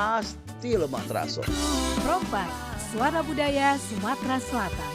pasti lemah terasa. Rompak, suara budaya Sumatera Selatan.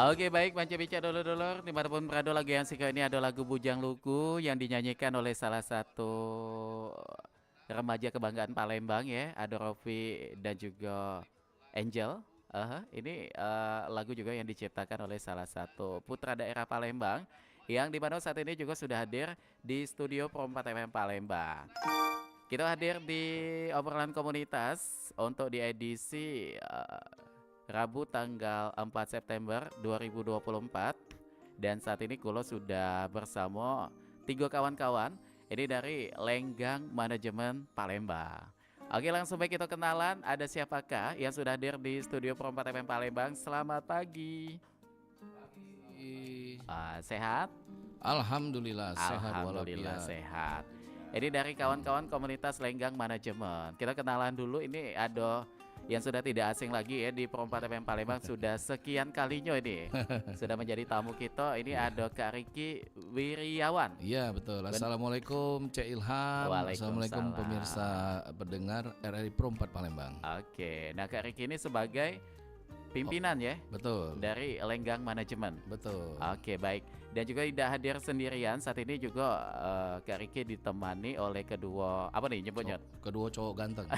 Oke baik, Manca Bica dulur-dulur, dimanapun berada lagu yang sika ini ada lagu Bujang Lugu yang dinyanyikan oleh salah satu remaja kebanggaan Palembang ya, ada Rofi dan juga Angel. Ini lagu juga yang diciptakan oleh salah satu putra daerah Palembang yang dimana saat ini juga sudah hadir di studio Pro 4 FM Palembang. Kita hadir di obrolan komunitas untuk di edisi Rabu tanggal 4 September 2024. Dan saat ini Kulo sudah bersama 3 kawan-kawan ini dari Lenggang Manajemen Palembang. Oke, langsung baik kita kenalan. Ada siapakah yang sudah hadir di studio Pro 4 FM Palembang? Selamat pagi. Sehat? Alhamdulillah sehat. Alhamdulillah sehat. Ini dari kawan-kawan komunitas Lenggang Manajemen. Kita kenalan dulu, ini ada yang sudah tidak asing lagi ya di Pro 4 FM Palembang. Sudah sekian kalinya ini sudah menjadi tamu kita. Ini ada Kak Riki Wiriawan. Iya betul. Assalamualaikum Cek Ilham. Assalamualaikum pemirsa pendengar RRI Pro 4 Palembang. Oke, nah Kak Riki ini sebagai pimpinan ya? Betul. Dari Lenggang Manajemen. Betul. Oke baik. Dan juga tidak hadir sendirian, saat ini juga Kak Riki ditemani oleh kedua, apa nih nyebutnya? Kedua cowok ganteng.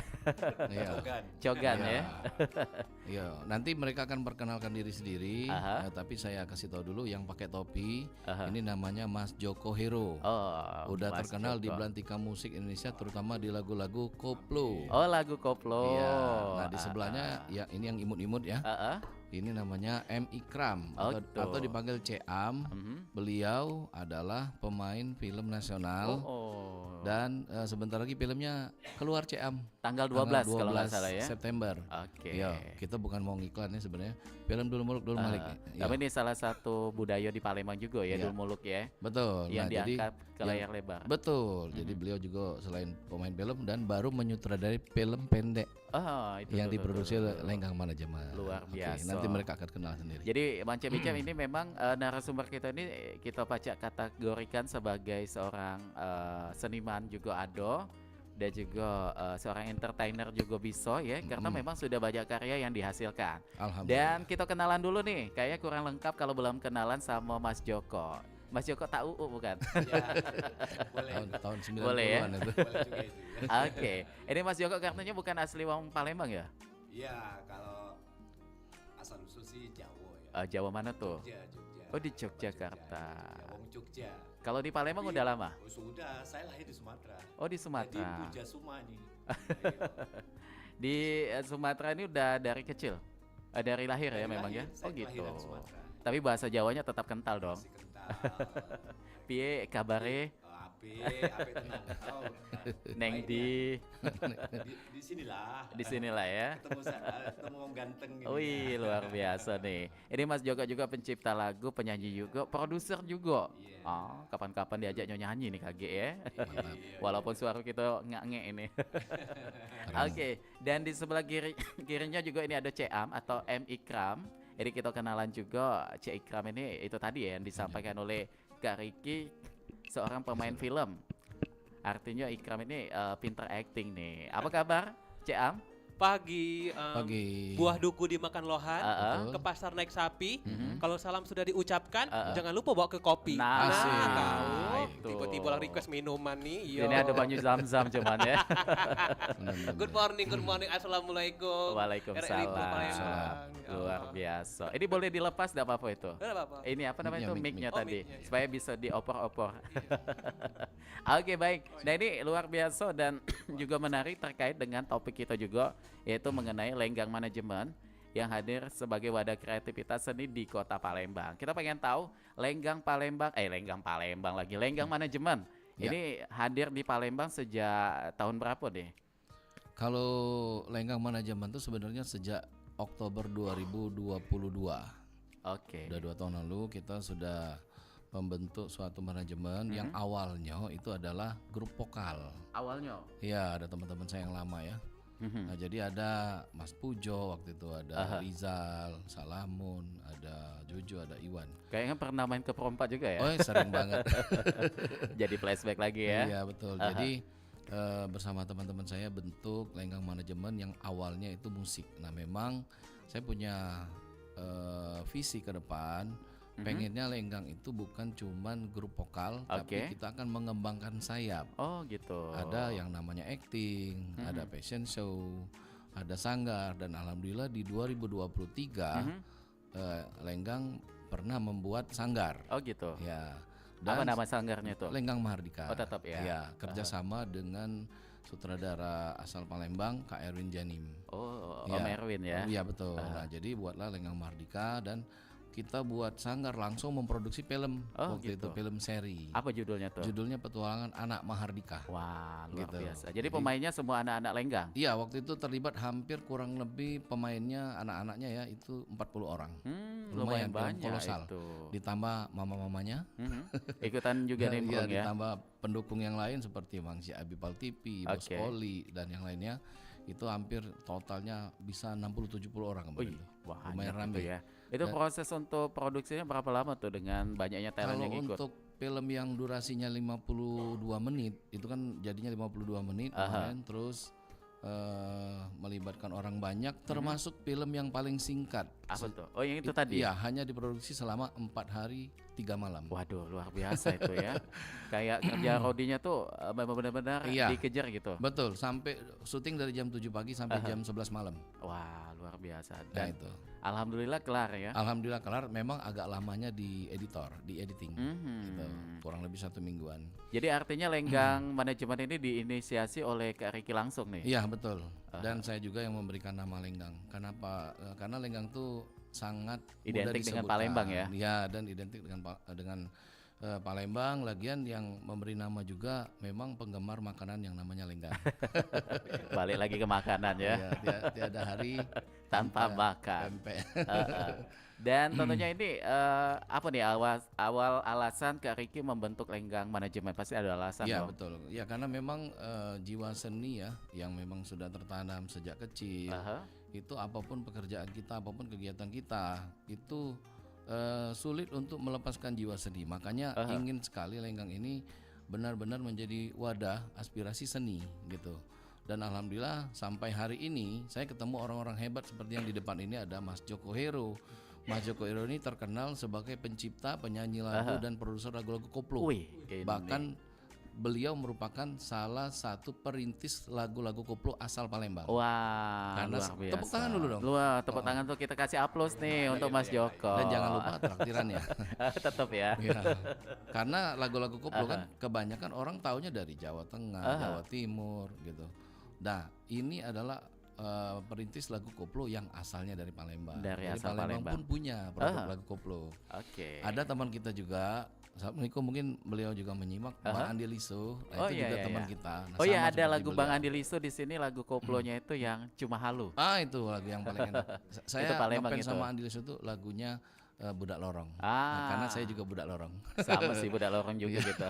Iya. Cogan ya. Iya, nanti mereka akan perkenalkan diri sendiri, tapi saya kasih tahu dulu yang pakai topi, ini namanya Mas Joko Hero. Oh, Udah Mas terkenal di Joko. belantika musik Indonesia, terutama di lagu-lagu koplo. Oh, lagu koplo. Iya. Nah, di sebelahnya ya ini yang imut-imut ya. Ini namanya M. Ikram atau dipanggil Ceam. Beliau adalah pemain film nasional. Dan sebentar lagi filmnya keluar Ceam. Tanggal 12 kalau nggak salah ya. September. Oke. Ya, kita bukan mau ngiklan ya sebenarnya. Film Dul Muluk Dul Malik. Tapi ini salah satu budaya di Palembang juga ya, Dul Muluk ya. Betul. Yang diangkat ke layar lebar. Betul. Jadi beliau juga selain pemain film dan baru menyutradarai film pendek Itu yang diproduksi oleh Lenggang Manajemen. Luar biasa. Nanti mereka akan kenal sendiri. Jadi Manca Bincang ini memang narasumber kita ini kita pacak kategorikan sebagai seorang seniman juga ado, dan juga seorang entertainer juga bisa ya, karena memang sudah banyak karya yang dihasilkan. Dan kita kenalan dulu nih, kayaknya kurang lengkap kalau belum kenalan sama Mas Joko. Mas Joko tak UU bukan? Ya, boleh. Tahun 90-an Boleh ya? itu. Boleh juga itu. Oke, ini Mas Joko kartunya bukan asli wong Palembang ya? Iya, kalau asal usul sih Jawa ya. Jawa mana tuh? Jogja. Oh, di Yogyakarta. Ya, wong Jogja. Kalau di Palembang Tapi, udah lama? Oh, sudah, saya lahir di Sumatera. Oh, di Jadi Sumatera. Puja Suma nih. Di Sumatera ini udah dari kecil? Dari lahir ya memang ya? Oh gitu. Kelahiran Sumatera. Tapi bahasa Jawanya tetap kental dong. Masih kental. Piye kabare? Ape tenang. Oh, Neng di di sinilah. sinilah ya. Ketemu orang ganteng gini. Wih, luar biasa nih. Ini Mas Joko juga pencipta lagu, penyanyi juga, produser juga. Iya. Oh, kapan-kapan diajak nyanyi nih KG ya. Iya. Walaupun suara kita nge ini. Oke, dan di sebelah kirinya juga ini ada Ceam atau M. Ikram. Jadi kita kenalan juga C. Ikram ini itu tadi ya yang disampaikan oleh Kak Riki, seorang pemain film. Artinya Ikram ini pinter acting nih. Apa kabar, Ceam? Pagi, Pagi. buah duku dimakan lohan, Betul. ke pasar naik sapi. Kalau salam sudah diucapkan, jangan lupa bawa ke kopi. Nah, Asik. tahu. itu. Tiba-tiba lah request minuman nih. Yo. Ini ada banyu zam-zam cuman ya. Benar-benar. Good morning, assalamualaikum. Waalaikumsalam. RRI Palembang. Ya Luar Allah. biasa. Ini boleh dilepas enggak apa-apa itu? Udah apa-apa. Ini apa namanya itu Mic-nya, mic-nya mic. Oh, tadi mic-nya, iya. supaya bisa diopor-opor. Oke, baik. Nah, ini luar biasa dan juga menarik terkait dengan topik kita juga, yaitu mengenai Lenggang Manajemen yang hadir sebagai wadah kreativitas seni di Kota Palembang. Kita pengen tahu Lenggang Palembang lagi, Lenggang Manajemen. Ya. Ini hadir di Palembang sejak tahun berapa deh? Kalau Lenggang Manajemen itu sebenarnya sejak Oktober 2022. Oke. Udah 2 tahun lalu kita sudah membentuk suatu manajemen yang awalnya itu adalah grup vokal. Awalnya. Iya, ada teman-teman saya yang lama ya. Nah, jadi ada Mas Pujo waktu itu, ada Rizal, Salamun, ada Jojo, ada Iwan. Kayaknya pernah main ke Perompak juga ya? Oh, sering banget. Jadi flashback lagi ya? Iya, betul. Jadi bersama teman-teman saya bentuk Lenggang Manajemen yang awalnya itu musik. Nah, memang saya punya visi ke depan. Pengennya Lenggang itu bukan cuman grup vokal, tapi kita akan mengembangkan sayap. Oh gitu. Ada yang namanya acting, ada fashion show, ada sanggar, dan alhamdulillah di 2023 Lenggang pernah membuat sanggar. Oh gitu. Ya. Apa nama sanggarnya tuh? Lenggang Mahardika. Oh, tetap ya. Ya, kerjasama dengan sutradara asal Palembang, Kak Erwin Janim. Oh, Ya. Om Erwin ya. Iya betul. Nah, jadi buatlah Lenggang Mahardika dan kita buat sanggar langsung memproduksi film waktu gitu. itu, film seri. Apa judulnya tuh? Judulnya Petualangan Anak Mahardika. Wah, luar Gitu. biasa. Jadi pemainnya semua anak-anak Lenggang. Iya, waktu itu terlibat hampir kurang lebih pemainnya anak-anaknya ya itu 40 orang. Lumayan film banyak kolosal. itu. Ditambah mama-mamanya. Ikutan juga Iya, nimbrung ya. ditambah pendukung yang lain seperti Bang Si Abipal TV, Bos Oke. Poli dan yang lainnya. Itu hampir totalnya bisa 60-70 orang kemarin. Wih, itu. wah, Lumayan banyak rame. itu ya. Itu proses untuk produksinya berapa lama tuh dengan banyaknya talent Kalau yang ikut? untuk film yang durasinya 52 menit itu kan jadinya 52 menit kemarin, terus melibatkan orang banyak termasuk film yang paling singkat Apa tuh? Oh yang itu tadi? Iya, hanya diproduksi selama 4 hari 3 malam. Waduh, luar biasa itu ya. Kayak kerja Rodinya tuh benar-benar Iya. dikejar gitu. Betul, sampai syuting dari jam 7 pagi sampai jam 11 malam. Wah, luar biasa. Nah Dan itu. alhamdulillah kelar ya. Alhamdulillah kelar, memang agak lamanya di editing. Mhm. Gitu. Kurang lebih 1 mingguan. Jadi artinya Lenggang Manajemen ini diinisiasi oleh Kak Riki langsung nih. Iya betul. Dan saya juga yang memberikan nama Lenggang. Kenapa? Karena Lenggang tuh sangat mudah Identik dengan disebutkan. Palembang ya? Iya, dan identik dengan Palembang. Lagian yang memberi nama juga memang penggemar makanan yang namanya Lenggang. Balik lagi ke makanan ya. Iya, tiada hari Tanpa makan. pempek. Dan tentunya ini apa nih awal alasan Kak Riki membentuk Lenggang Manajemen, pasti ada alasan Iya dong. betul. Ya karena memang jiwa seni ya yang memang sudah tertanam sejak kecil. Aha. Itu apapun pekerjaan kita, apapun kegiatan kita itu sulit untuk melepaskan jiwa seni. Makanya ingin sekali Lenggang ini benar-benar menjadi wadah aspirasi seni gitu. Dan alhamdulillah sampai hari ini saya ketemu orang-orang hebat seperti yang di depan ini ada Mas Joko Hero. Mas Joko Hero ini terkenal sebagai pencipta, penyanyi lagu dan produser lagu-lagu koplo. Wih, ini. Bahkan beliau merupakan salah satu perintis lagu-lagu koplo asal Palembang. Wah, Karena luar biasa. tepuk tangan dulu dong. Luar, tepuk tangan tuh kita kasih aplaus nih untuk Mas Joko. Dan jangan lupa traktirannya. Tetap ya. Ya. Karena lagu-lagu koplo kan kebanyakan orang taunya dari Jawa Tengah, Jawa Timur gitu. Nah, ini adalah perintis lagu koplo yang asalnya dari Palembang. Dari Jadi asal Palembang. pun punya produk lagu koplo. Oke. Ada teman kita juga, Assalamualaikum, mungkin beliau juga menyimak, Bang Andi Liso. Nah, Oh itu iya, juga iya, teman iya. kita. Nah, Oh iya, sama ada seperti lagu Bang beliau. Andi Liso di sini, lagu koplonya itu yang Cuma Halu. Itu lagu yang paling enak. Saya Itu Palembang ngefans itu. sama Andi Liso itu lagunya Budak Lorong. Nah, Ah. karena saya juga budak lorong. Sama sih budak lorong juga gitu.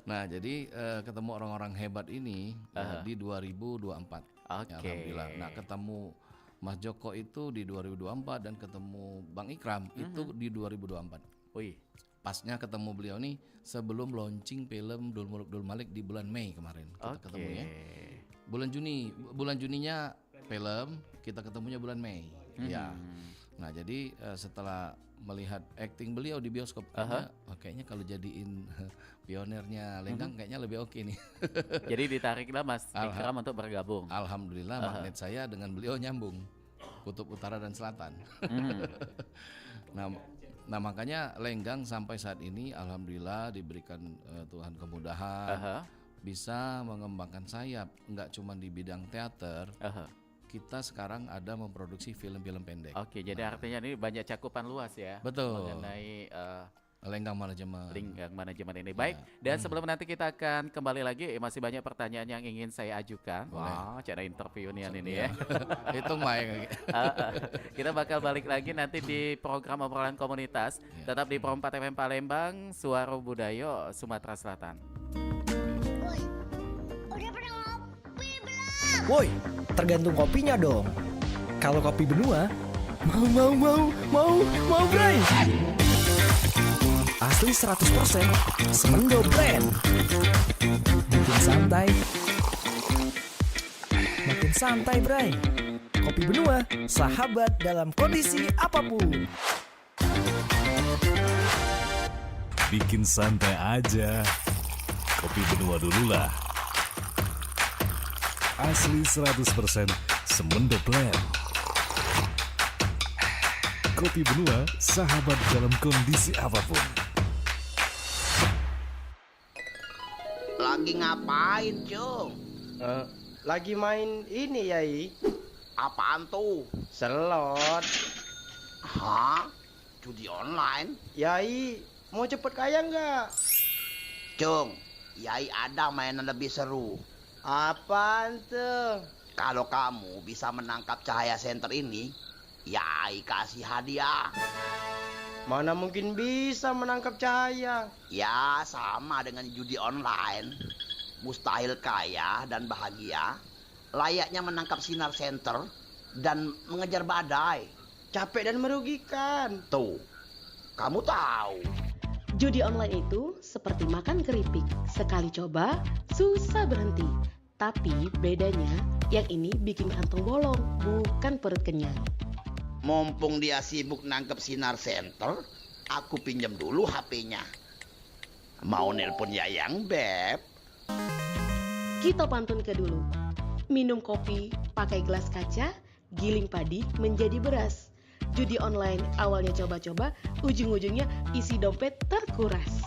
Nah, jadi ketemu orang-orang hebat ini di 2024. Oke. Ya, alhamdulillah. Nah, ketemu Mas Joko itu di 2024 dan ketemu Bang Ikram itu di 2024. Wih. Pasnya ketemu beliau nih sebelum launching film Dul Muluk Dul Malik di bulan Mei kemarin. Kita Oke. ketemu ya. Bulan Juninya film, kita ketemunya bulan Mei. Ya. Nah, jadi setelah melihat acting beliau di bioskop, kayaknya kalau jadiin pionernya Lenggang kayaknya lebih oke nih. Jadi ditariklah Mas Ikram untuk bergabung. Alhamdulillah magnet saya dengan beliau nyambung, kutub utara dan selatan. Nah makanya Lenggang sampai saat ini alhamdulillah diberikan Tuhan kemudahan, bisa mengembangkan sayap, nggak cuma di bidang teater. Kita sekarang ada memproduksi film-film pendek. Oke, jadi artinya ini banyak cakupan luas ya. Betul. Mengenai Lenggang Manajemen. Lenggang Manajemen ini. Baik, dan sebelum nanti kita akan kembali lagi, masih banyak pertanyaan yang ingin saya ajukan. Wah, cara interview nih ini ya. Hitung Mike. Kita bakal balik lagi nanti di program obrolan komunitas. Tetap di Pro 4 FM Palembang, Suara Budaya, Sumatera Selatan. Udah pada ngopi belum? Woi, tergantung kopinya dong. Kalau kopi benua, mau bray. Asli 100% Semendo Brand. Makin santai bray. Kopi benua, sahabat dalam kondisi apapun. Bikin santai aja. Kopi benua dululah. Asli 100% Semendo Blend. Kopi benua, sahabat dalam kondisi apapun. Lagi ngapain, Cung? Lagi main ini, Yai. Apaan tuh? Slot. Hah? Judi online? Yai, mau cepet kaya nggak? Cung, Yai ada mainan lebih seru. Apaan tuh? Kalau kamu bisa menangkap cahaya center ini, Yai kasih hadiah. Mana mungkin bisa menangkap cahaya? Ya, sama dengan judi online. Mustahil kaya dan bahagia. Layaknya menangkap sinar center dan mengejar badai. Capek dan merugikan. Tuh, kamu tahu. Judi online itu seperti makan keripik. Sekali coba, susah berhenti. Tapi bedanya, yang ini bikin kantong bolong, bukan perut kenyang. Mumpung dia sibuk nangkep Sinar Center, aku pinjam dulu HP-nya. Mau nelpon Yayang, Beb? Kita pantun ke dulu. Minum kopi pakai gelas kaca, giling padi menjadi beras. Judi online awalnya coba-coba, ujung-ujungnya isi dompet terkuras.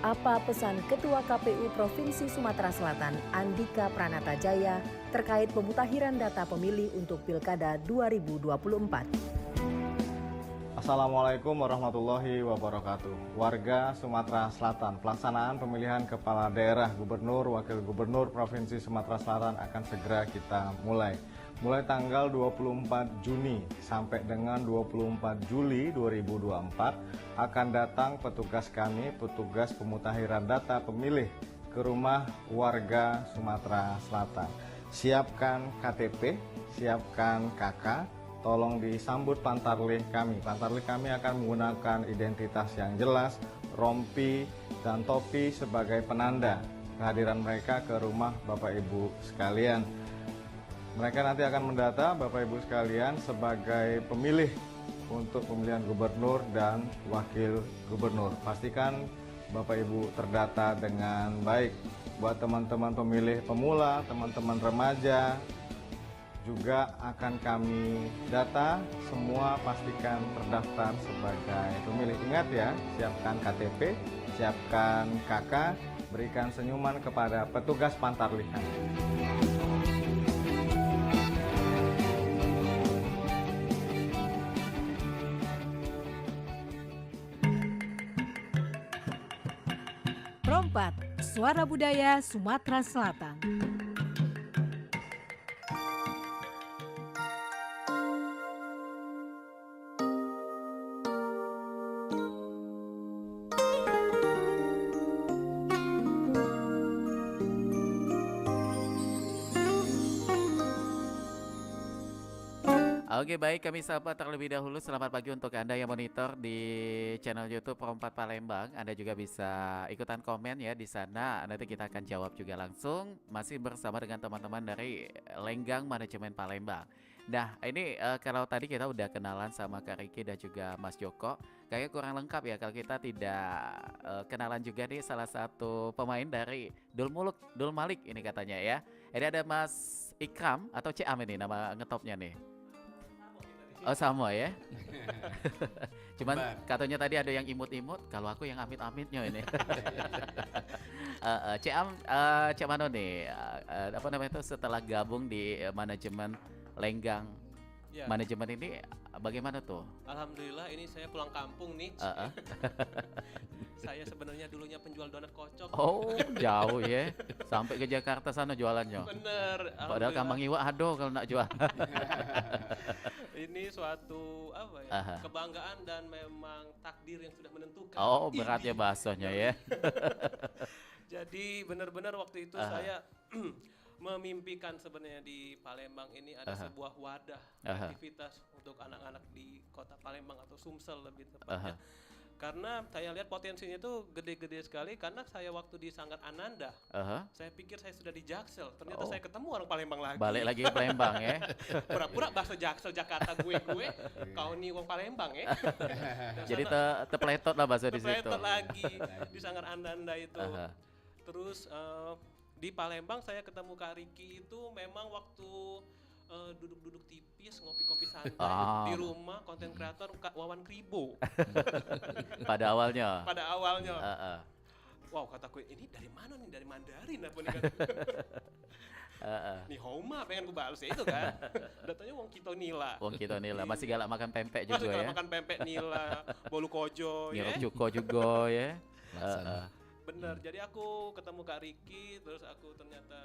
Apa pesan Ketua KPU Provinsi Sumatera Selatan Andika Pranata Jaya terkait pemutahiran data pemilih untuk Pilkada 2024? Assalamualaikum warahmatullahi wabarakatuh. Warga Sumatera Selatan, pelaksanaan pemilihan kepala daerah, gubernur, wakil gubernur Provinsi Sumatera Selatan akan segera kita mulai. Mulai tanggal 24 Juni sampai dengan 24 Juli 2024 akan datang petugas kami, petugas pemutahiran data pemilih ke rumah warga Sumatera Selatan. Siapkan KTP, siapkan KK, tolong disambut pantarlih kami. Pantarlih kami akan menggunakan identitas yang jelas, rompi dan topi sebagai penanda kehadiran mereka ke rumah Bapak Ibu sekalian. Mereka nanti akan mendata Bapak Ibu sekalian sebagai pemilih untuk pemilihan gubernur dan wakil gubernur. Pastikan Bapak Ibu terdata dengan baik. Buat teman-teman pemilih pemula, teman-teman remaja, juga akan kami data, semua pastikan terdaftar sebagai pemilih. Ingat ya, siapkan KTP, siapkan KK, berikan senyuman kepada petugas pantarlih kami. Perompak, Suara Budaya Sumatera Selatan. Oke baik, kami sapa terlebih dahulu. Selamat pagi untuk Anda yang monitor di channel YouTube Perompak Palembang. Anda juga bisa ikutan komen ya di sana. Nanti kita akan jawab juga langsung. Masih bersama dengan teman-teman dari Lenggang Manajemen Palembang. Nah ini kalau tadi kita udah kenalan sama Kak Riki dan juga Mas Joko, kayaknya kurang lengkap ya kalau kita tidak kenalan juga nih salah satu pemain dari Dul Malik ini katanya ya. Ini ada Mas Ikram atau Ciam ini nama ngetopnya nih. Oh sama ya. Cuman katanya tadi ada yang imut-imut, kalau aku yang amit-amitnya ini. Cek Mano nih, apa namanya itu setelah gabung di manajemen Lenggang Ya. Manajemen ini bagaimana tuh? Alhamdulillah ini saya pulang kampung nih. Saya sebenarnya dulunya penjual donat kocok. Oh jauh ya, sampai ke Jakarta sana jualannya. Bener. Padahal Kambang Iwa aduh kalau nak jual. Ini suatu apa ya, kebanggaan dan memang takdir yang sudah menentukan. Oh berat ya bahasanya ya. Jadi benar-benar waktu itu saya memimpikan sebenarnya di Palembang ini ada sebuah wadah aktivitas untuk anak-anak di kota Palembang atau Sumsel lebih tepatnya. Karena saya lihat potensinya itu gede-gede sekali karena saya waktu di Sanggar Ananda, saya pikir saya sudah di Jaksel, ternyata saya ketemu orang Palembang lagi. Balik lagi ke Palembang ya. Pura-pura bahasa Jaksel Jakarta gue, kau nih orang Palembang ya. Jadi terpeletot lah bahasa di situ. Terpeletot lagi di Sanggar Ananda itu. Terus di Palembang saya ketemu Kak Riki itu memang waktu duduk-duduk tipis, ngopi-ngopi santai di rumah konten kreator Kak Wawan Kribo. Pada awalnya. Pada awalnya. Wow, kataku ini dari mana nih? Dari Mandarin apa nih kan? Nih Homa pengen gue balas ya itu kan. Datanya Wong Kito Nila. Wong Kito Nila masih galak makan pempek juga masih ya. Masih makan pempek Nila, bolu kojo ya. Nyeruk cuko juga ya. Bener, jadi aku ketemu Kak Riki, terus aku ternyata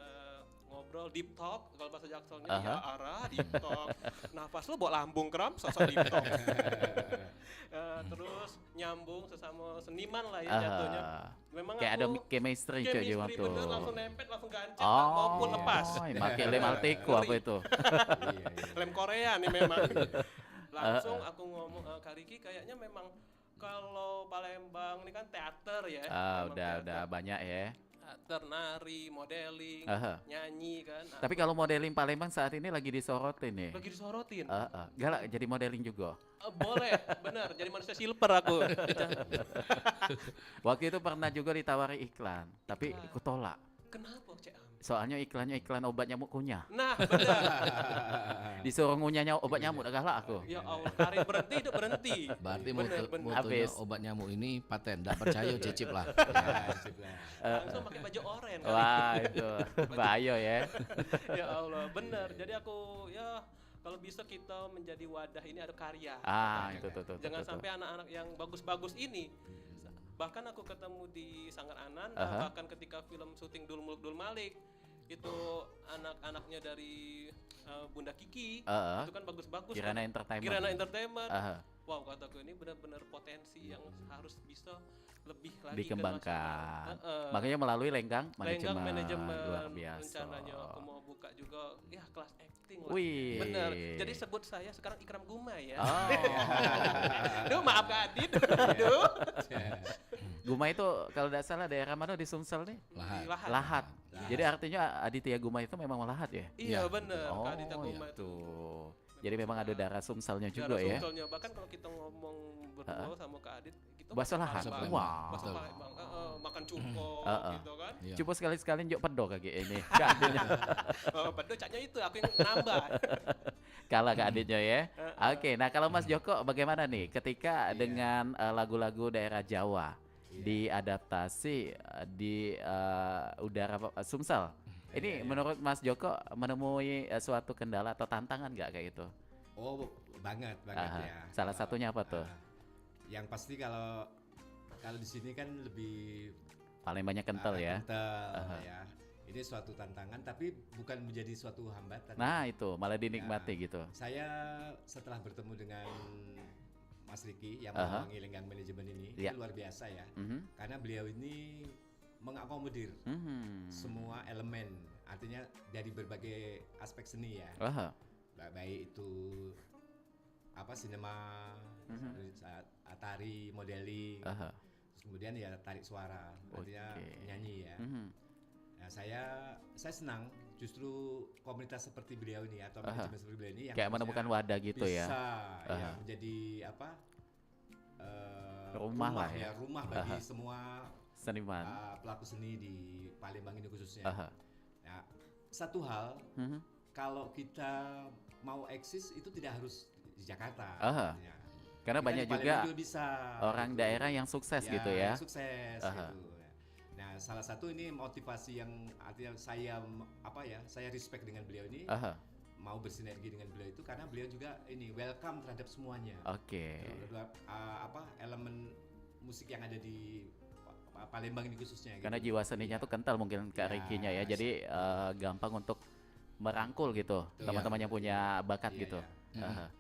ngobrol deep talk, kalau bahasa Jakselnya ya arah deep talk. Nafas lo bawa lambung kram, sosok deep talk. Terus nyambung sesama seniman lah ya jatuhnya. Memang kayak ada chemistry cuy waktu. Bener, langsung nempel, langsung gancet maupun lepas. Pakai lem Alteco apa itu? Lem Korea nih memang. Langsung aku ngomong Kak Riki kayaknya memang kalau Palembang ini kan teater ya. Udah banyak ya. ternari, modeling, nyanyi kan. Tapi kalau modeling Palembang saat ini lagi disorotin nih. Lagi disorotin. Galak jadi modeling juga. Boleh, benar. Jadi manusia silver aku. Waktu itu pernah juga ditawari iklan, tapi ikut tolak. Kenapa, Cek Am? Soalnya iklannya iklan obat nyamuk kunyah. Nah, benar. Disuruh ngunyahnya obat nyamuk, dah galak aku. Ya Allah, hari berhenti itu berhenti. Berarti bener. motonya obat nyamuk ini paten, nggak percaya cicip lah. Langsung pakai baju oranye. Wah, itu bahaya ya. Ya Allah, benar. Jadi aku ya kalau bisa kita menjadi wadah ini ada karya. Itu tuh. Jangan sampai anak-anak yang bagus-bagus ini. Bahkan aku ketemu di Sanggar Ananda, bahkan ketika film syuting Dul Muluk Dul Malik, itu anak-anaknya dari Bunda Kiki, itu kan bagus-bagus. Kirana kan? Entertainment. Entertainment. Wow, kataku ini benar-benar potensi yang harus bisa lebih lagi dikembangkan. Makanya melalui Lenggang Manajemen luar biasa. Rencananya aku mau buka juga ya kelas acting lah. Wih. Bener. Jadi sebut saya sekarang Ikram Gumai ya. Oh. Duh, maaf Kak Adit. Aduh. Gumai itu kalau tidak salah daerah mana di Sumsel nih? Lahat. Jadi artinya Aditya Gumai itu memang Lahat ya? Iya benar. Oh, Kak Aditya Gumai itu. Jadi memang ada darah Sumselnya juga ya? Sumselnya. Bahkan kalau kita ngomong berdua sama Kak Adit, kita bahasa Lahat. Wow. Bahasa Palembang. Makan cuko gitu kan. Cukup sekali-sekali njuk pedo kaki ini. Pedo caknya itu aku yang nambah. Kalah Kak Aditnya ya. Oke, nah kalau Mas Joko bagaimana nih ketika dengan lagu-lagu daerah Jawa diadaptasi di udara Sumsel? Ini menurut Mas Joko menemui suatu kendala atau tantangan nggak kayak gitu? Oh, banget ya. Salah satunya apa tuh? Yang pasti kalau di sini kan lebih paling banyak kental ya. Kental ya. Ini suatu tantangan tapi bukan menjadi suatu hambatan. Nah, itu malah dinikmati gitu. Saya setelah bertemu dengan Mas Riki yang memerangi Lenggang Manajemen ini, itu luar biasa ya. Karena beliau ini mengakomodir semua elemen, artinya dari berbagai aspek seni ya. Baik itu sinema, tari, modeling, terus kemudian ya tarik suara, artinya nyanyi ya. Nah, saya senang justru komunitas seperti beliau ini atau manajemen seperti beliau ini yang kayak menemukan wadah gitu bisa, ya. Menjadi rumah lah ya. Rumah bagi semua seniman, pelaku seni di Palembang ini khususnya. Nah, satu hal, kalau kita mau eksis itu tidak harus di Jakarta. Karena kita banyak juga bisa, orang daerah yang sukses gitu ya. Sukses gitu. Nah, salah satu ini motivasi yang artinya saya respect dengan beliau ini. Mau bersinergi dengan beliau itu karena beliau juga ini welcome terhadap semuanya. Elemen musik yang ada di Palembang ini khususnya. Karena jiwa seninya tuh kental mungkin Kak Rikinya ya. Jadi gampang untuk merangkul gitu teman-teman yang punya bakat gitu. Nah,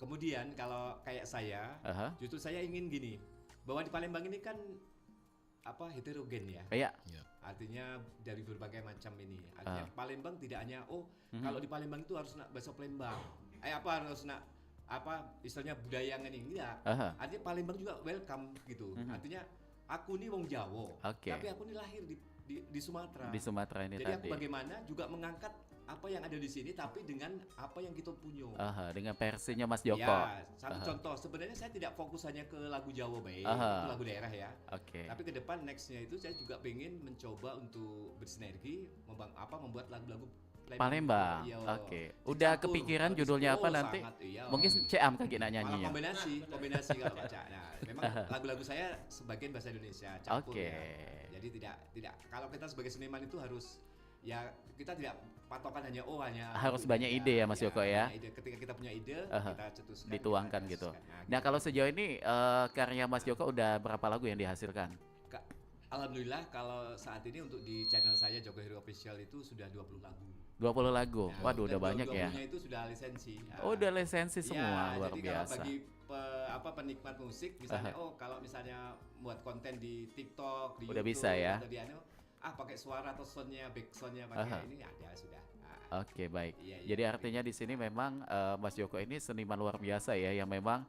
kemudian kalau kayak saya, justru saya ingin gini, bahwa di Palembang ini kan heterogen ya. Artinya dari berbagai macam ini. Artinya Palembang tidak hanya kalau di Palembang itu harus nak bahasa Palembang. Harus nak istilahnya budaya yang ini enggak. Artinya Palembang juga welcome gitu. Artinya aku nih wong Jawa, tapi aku nih lahir di Sumatera. Di Sumatera ini jadi tadi. Aku bagaimana juga mengangkat apa yang ada di sini tapi dengan apa yang kita punya. Dengan versinya Mas Joko. Ya, satu contoh. Sebenarnya saya tidak fokus hanya ke lagu Jawa itu lagu daerah ya. Tapi ke depan nextnya itu saya juga pengen mencoba untuk bersinergi membuat lagu-lagu Palembang. Udah kepikiran judulnya apa nanti? Mungkin Ceam kaki nak nyanyinya. Kombinasi kalau baca. Nah, memang lagu-lagu saya sebagian bahasa Indonesia campur ya. Jadi tidak kalau kita sebagai seniman itu harus kita tidak patokan hanya harus banyak ide ya Mas Joko ya. Ketika kita punya ide kita cetuskan, dituangkan gitu. Nah, kalau sejauh ini karya Mas Joko udah berapa lagu yang dihasilkan? Alhamdulillah kalau saat ini untuk di channel saya Joko Hero Official itu sudah 20 lagu. 20 lagu. Nah, waduh udah banyak ya. Itu sudah lisensi. Udah lisensi semua, luar jadi biasa. Jadi kalau bagi penikmat musik misalnya kalau misalnya buat konten di TikTok, di udah YouTube bisa ya. atau di pakai suara atau soundnya, back soundnya pakai ini ada sudah. Oke, baik. Jadi artinya di sini memang Mas Joko ini seniman luar biasa ya yang memang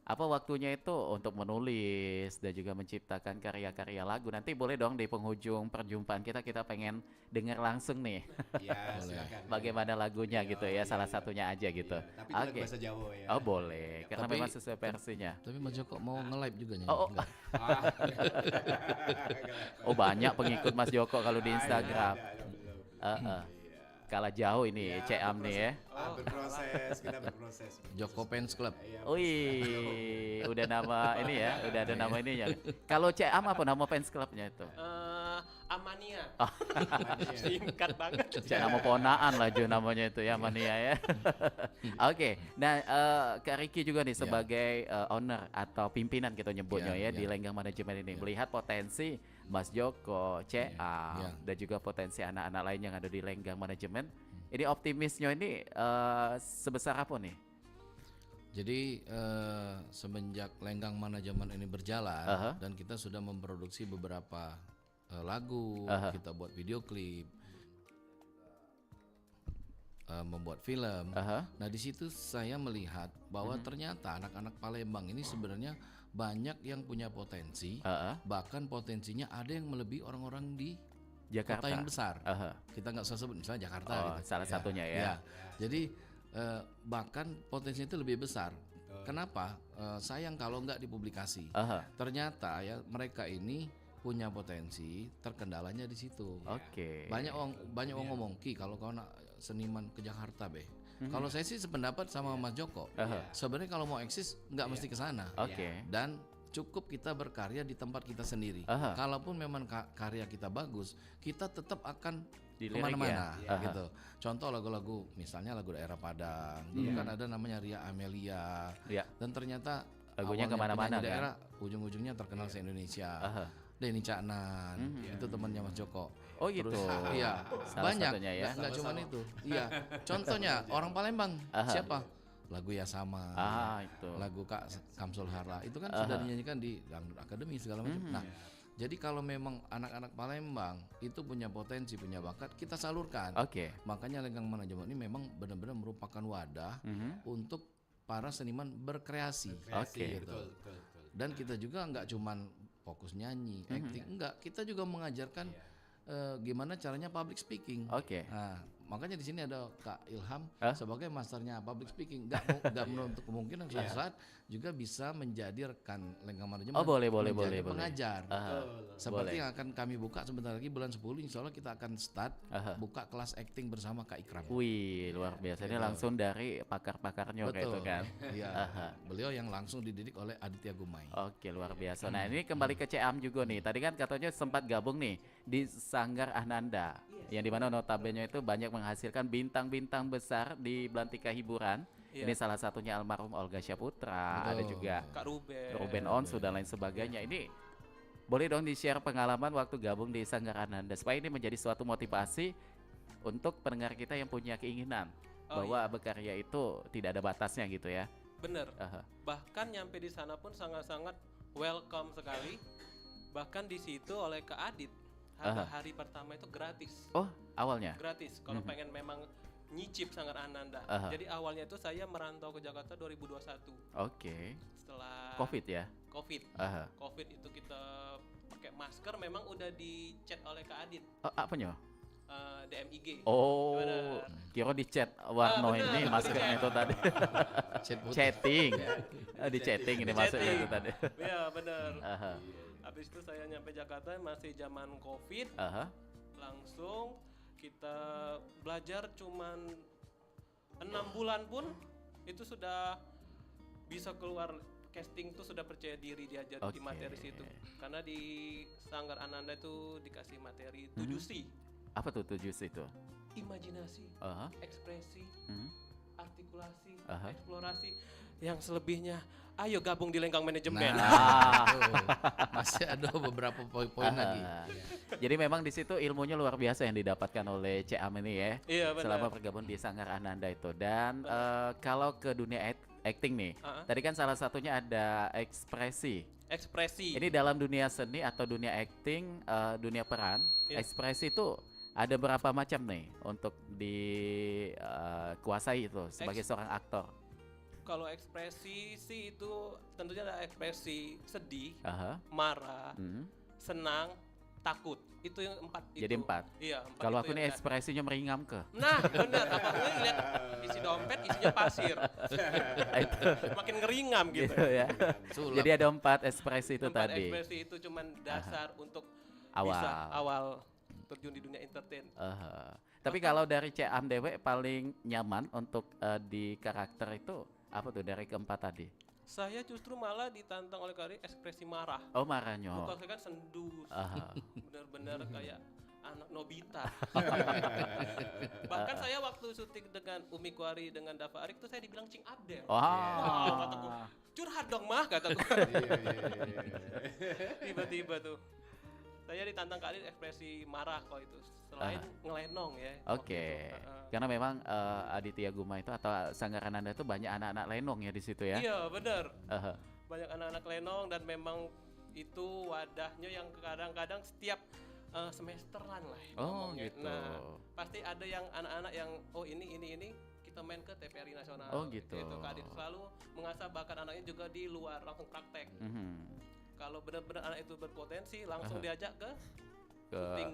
apa waktunya itu untuk menulis dan juga menciptakan karya-karya lagu. Nanti boleh dong di penghujung perjumpaan kita pengen dengar langsung nih. Iya, silakan. Bagaimana lagunya gitu ya, salah satunya aja gitu. Tapi dalam bahasa Jawa ya. Oh boleh, karena memang sesuai versinya. Tapi Mas Joko mau nge-live juga nyanyi? Oh banyak pengikut Mas Joko kalau di Instagram. Kalah jauh ini Ceam nih ya. Berproses, kita berproses. Joko Fans Club. Wih, udah nama ini ya, udah ada nama ini ya. Kalau Ceam apa nama fans clubnya itu? Amania. Singkat banget. Nama ponaan lah Jo namanya itu ya, Amania ya. Oke, nah Kak Ricky juga nih sebagai owner atau pimpinan kita nyebutnya ya di Lenggang Manajemen ini, melihat potensi Mas Joko, Ceam, dan juga potensi anak-anak lain yang ada di Lenggang Manajemen. Ini optimisnya ini sebesar apa nih? Jadi semenjak Lenggang Manajemen ini berjalan dan kita sudah memproduksi beberapa lagu, kita buat video klip, membuat film. Nah di situ saya melihat bahwa ternyata anak-anak Palembang ini sebenarnya banyak yang punya potensi, bahkan potensinya ada yang melebihi orang-orang di Jakarta kota yang besar. Kita nggak usah sebut misalnya Jakarta gitu. Salah satunya ya. Jadi bahkan potensinya itu lebih besar. Kenapa? Sayang kalau nggak dipublikasi. Ternyata ya mereka ini punya potensi, terkendalanya di situ. Banyak orang ngomong, Ki kalau kau nak seniman ke Jakarta be. Kalau saya sih sependapat sama Mas Joko. Sebenarnya kalau mau eksis nggak mesti ke sana. Dan cukup kita berkarya di tempat kita sendiri. Kalaupun memang karya kita bagus, kita tetap akan kemana-mana gitu. Contoh lagu-lagu, misalnya lagu daerah Padang. Dulu kan ada namanya Ria Amelia. Dan ternyata lagunya kemana-mana kan. Daerah ujung-ujungnya terkenal se-Indonesia. Denny Caknan, itu temannya Mas Joko. Oh gitu. Iya, banyak. Ya. Nggak cuma itu. Iya. Contohnya orang Palembang. Siapa? Lagu Ya Sama. Itu. Lagu Kak Kamsul Hara. Itu kan sudah dinyanyikan di Dangdut Akademi segala macam. Nah, jadi kalau memang anak-anak Palembang itu punya potensi, punya bakat, kita salurkan. Makanya Lenggang Manajemen ini memang benar-benar merupakan wadah untuk para seniman berkreasi. Gitu. Betul. Dan kita juga nggak cuman fokus nyanyi, acting, enggak. Kita juga mengajarkan gimana caranya public speaking. Nah, makanya di sini ada Kak Ilham sebagai masternya public speaking. Enggak menutup kemungkinan suatu saat juga bisa menjadi rekan Lenggang Manajemen. Boleh. Pengajar. Seperti yang akan kami buka sebentar lagi bulan 10, insya Allah kita akan start buka kelas acting bersama Kak Ikram. Wih, luar biasa. Ini langsung dari pakar-pakarnya kayak itu kan. Iya. Beliau yang langsung dididik oleh Aditya Gumai. Luar biasa. Nah, ini kembali ke Ceam juga nih. Tadi kan katanya sempat gabung nih di Sanggar Ananda, yang dimana notabene itu banyak menghasilkan bintang-bintang besar di belantika hiburan. Ini salah satunya almarhum Olga Syaputra, ada juga Kak Ruben Onsu dan lain sebagainya. Ini boleh dong di-share pengalaman waktu gabung di Sanggar Ananda supaya ini menjadi suatu motivasi untuk pendengar kita yang punya keinginan bahwa berkarya itu tidak ada batasnya gitu ya. Bener. Bahkan nyampe di sana pun sangat-sangat welcome sekali. Bahkan di situ oleh Kak Adit, hari pertama itu gratis. Awalnya? Gratis. Kalau pengen memang nyicip Sanggar Ananda. Jadi awalnya itu saya merantau ke Jakarta 2021. Setelah Covid ya? Covid itu kita pakai masker, memang udah di-chat oleh Kak Adit. Apanya? DMIG. Kira di chat Warno ini maskernya itu tadi. Chatting. Di chatting ini masuknya itu tadi. Iya benar. Habis itu saya nyampe Jakarta masih zaman Covid. Langsung kita belajar cuman 6 bulan pun itu sudah bisa keluar casting tuh, sudah percaya diri diajar di materi situ. Karena di Sanggar Ananda itu dikasih materi 7C. Apa tuh 7C itu? Imajinasi, ekspresi, artikulasi, eksplorasi. Yang selebihnya ayo gabung di Lenggang Manajemen. Masih ada beberapa poin-poin lagi. Jadi memang di situ ilmunya luar biasa yang didapatkan oleh Ceam ini ya. Iya, selama bergabung di Sanggar Ananda itu. Dan kalau ke dunia acting nih, tadi kan salah satunya ada ekspresi. Ini dalam dunia seni atau dunia acting, dunia peran, ekspresi itu ada berapa macam nih untuk dikuasai itu sebagai seorang aktor? Kalau ekspresi sih itu tentunya ada ekspresi sedih, marah, senang, takut. Itu yang 4 itu. Jadi 4. Iya, 4. Kalau aku ini ekspresinya meringam ke. Nah, benar. Apalagi lihat isi dompet isinya pasir. Makin ngeringam gitu ya. Jadi ada 4 ekspresi itu 4 tadi. Ekspresi itu cuman dasar untuk awal. Bisa awal terjun di dunia entertain. Tapi kalau dari Cam Dewe paling nyaman untuk di karakter itu apa tuh dari keempat tadi? Saya justru malah ditantang oleh Kari ekspresi marah. Oh, marahnya. Muka saya kan sendu. Benar-benar kayak anak Nobita. Bahkan saya waktu syuting dengan Umi Kwari dengan Dava Arik tuh saya dibilang Cing Abdel. Kataku, curhat dong mah kataku. Tiba-tiba tuh saya ditantang kali ekspresi marah kok itu selain ngelenong ya. Oke. Karena memang Aditya Guma itu atau Sanggaran Anda itu banyak anak-anak lenong ya di situ ya. Iya benar. Banyak anak-anak lenong dan memang itu wadahnya yang kadang-kadang setiap semesteran lah. Oh gitu. Nah pasti ada yang anak-anak yang ini kita main ke TVRI Nasional. Oh gitu. Kadit selalu mengasah bakat anaknya juga di luar langsung praktek. Kalau benar-benar anak itu berpotensi langsung diajak ke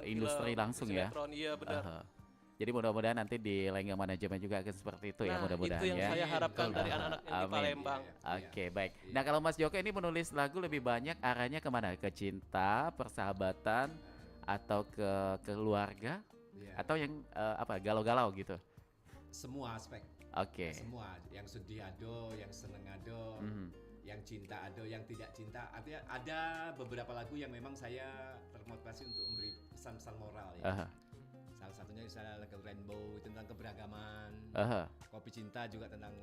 industri langsung ya. Iya benar. Jadi mudah-mudahan nanti di Lenggang Manajemen juga akan seperti itu ya mudah-mudahan ya. Itu yang saya harapkan dari anak-anak yang di Palembang. Oke, baik. Nah kalau Mas Joko ini menulis lagu lebih banyak arahnya kemana? Ke cinta, persahabatan, atau ke keluarga, atau yang galau-galau gitu? Semua aspek. Oke. Semua, yang sedih ado, yang seneng ado. Yang cinta ada, yang tidak cinta. Artinya ada beberapa lagu yang memang saya termotivasi untuk memberi pesan-pesan moral ya. Salah satunya misalnya lagu Rainbow tentang keberagaman. Kopi Cinta juga tentang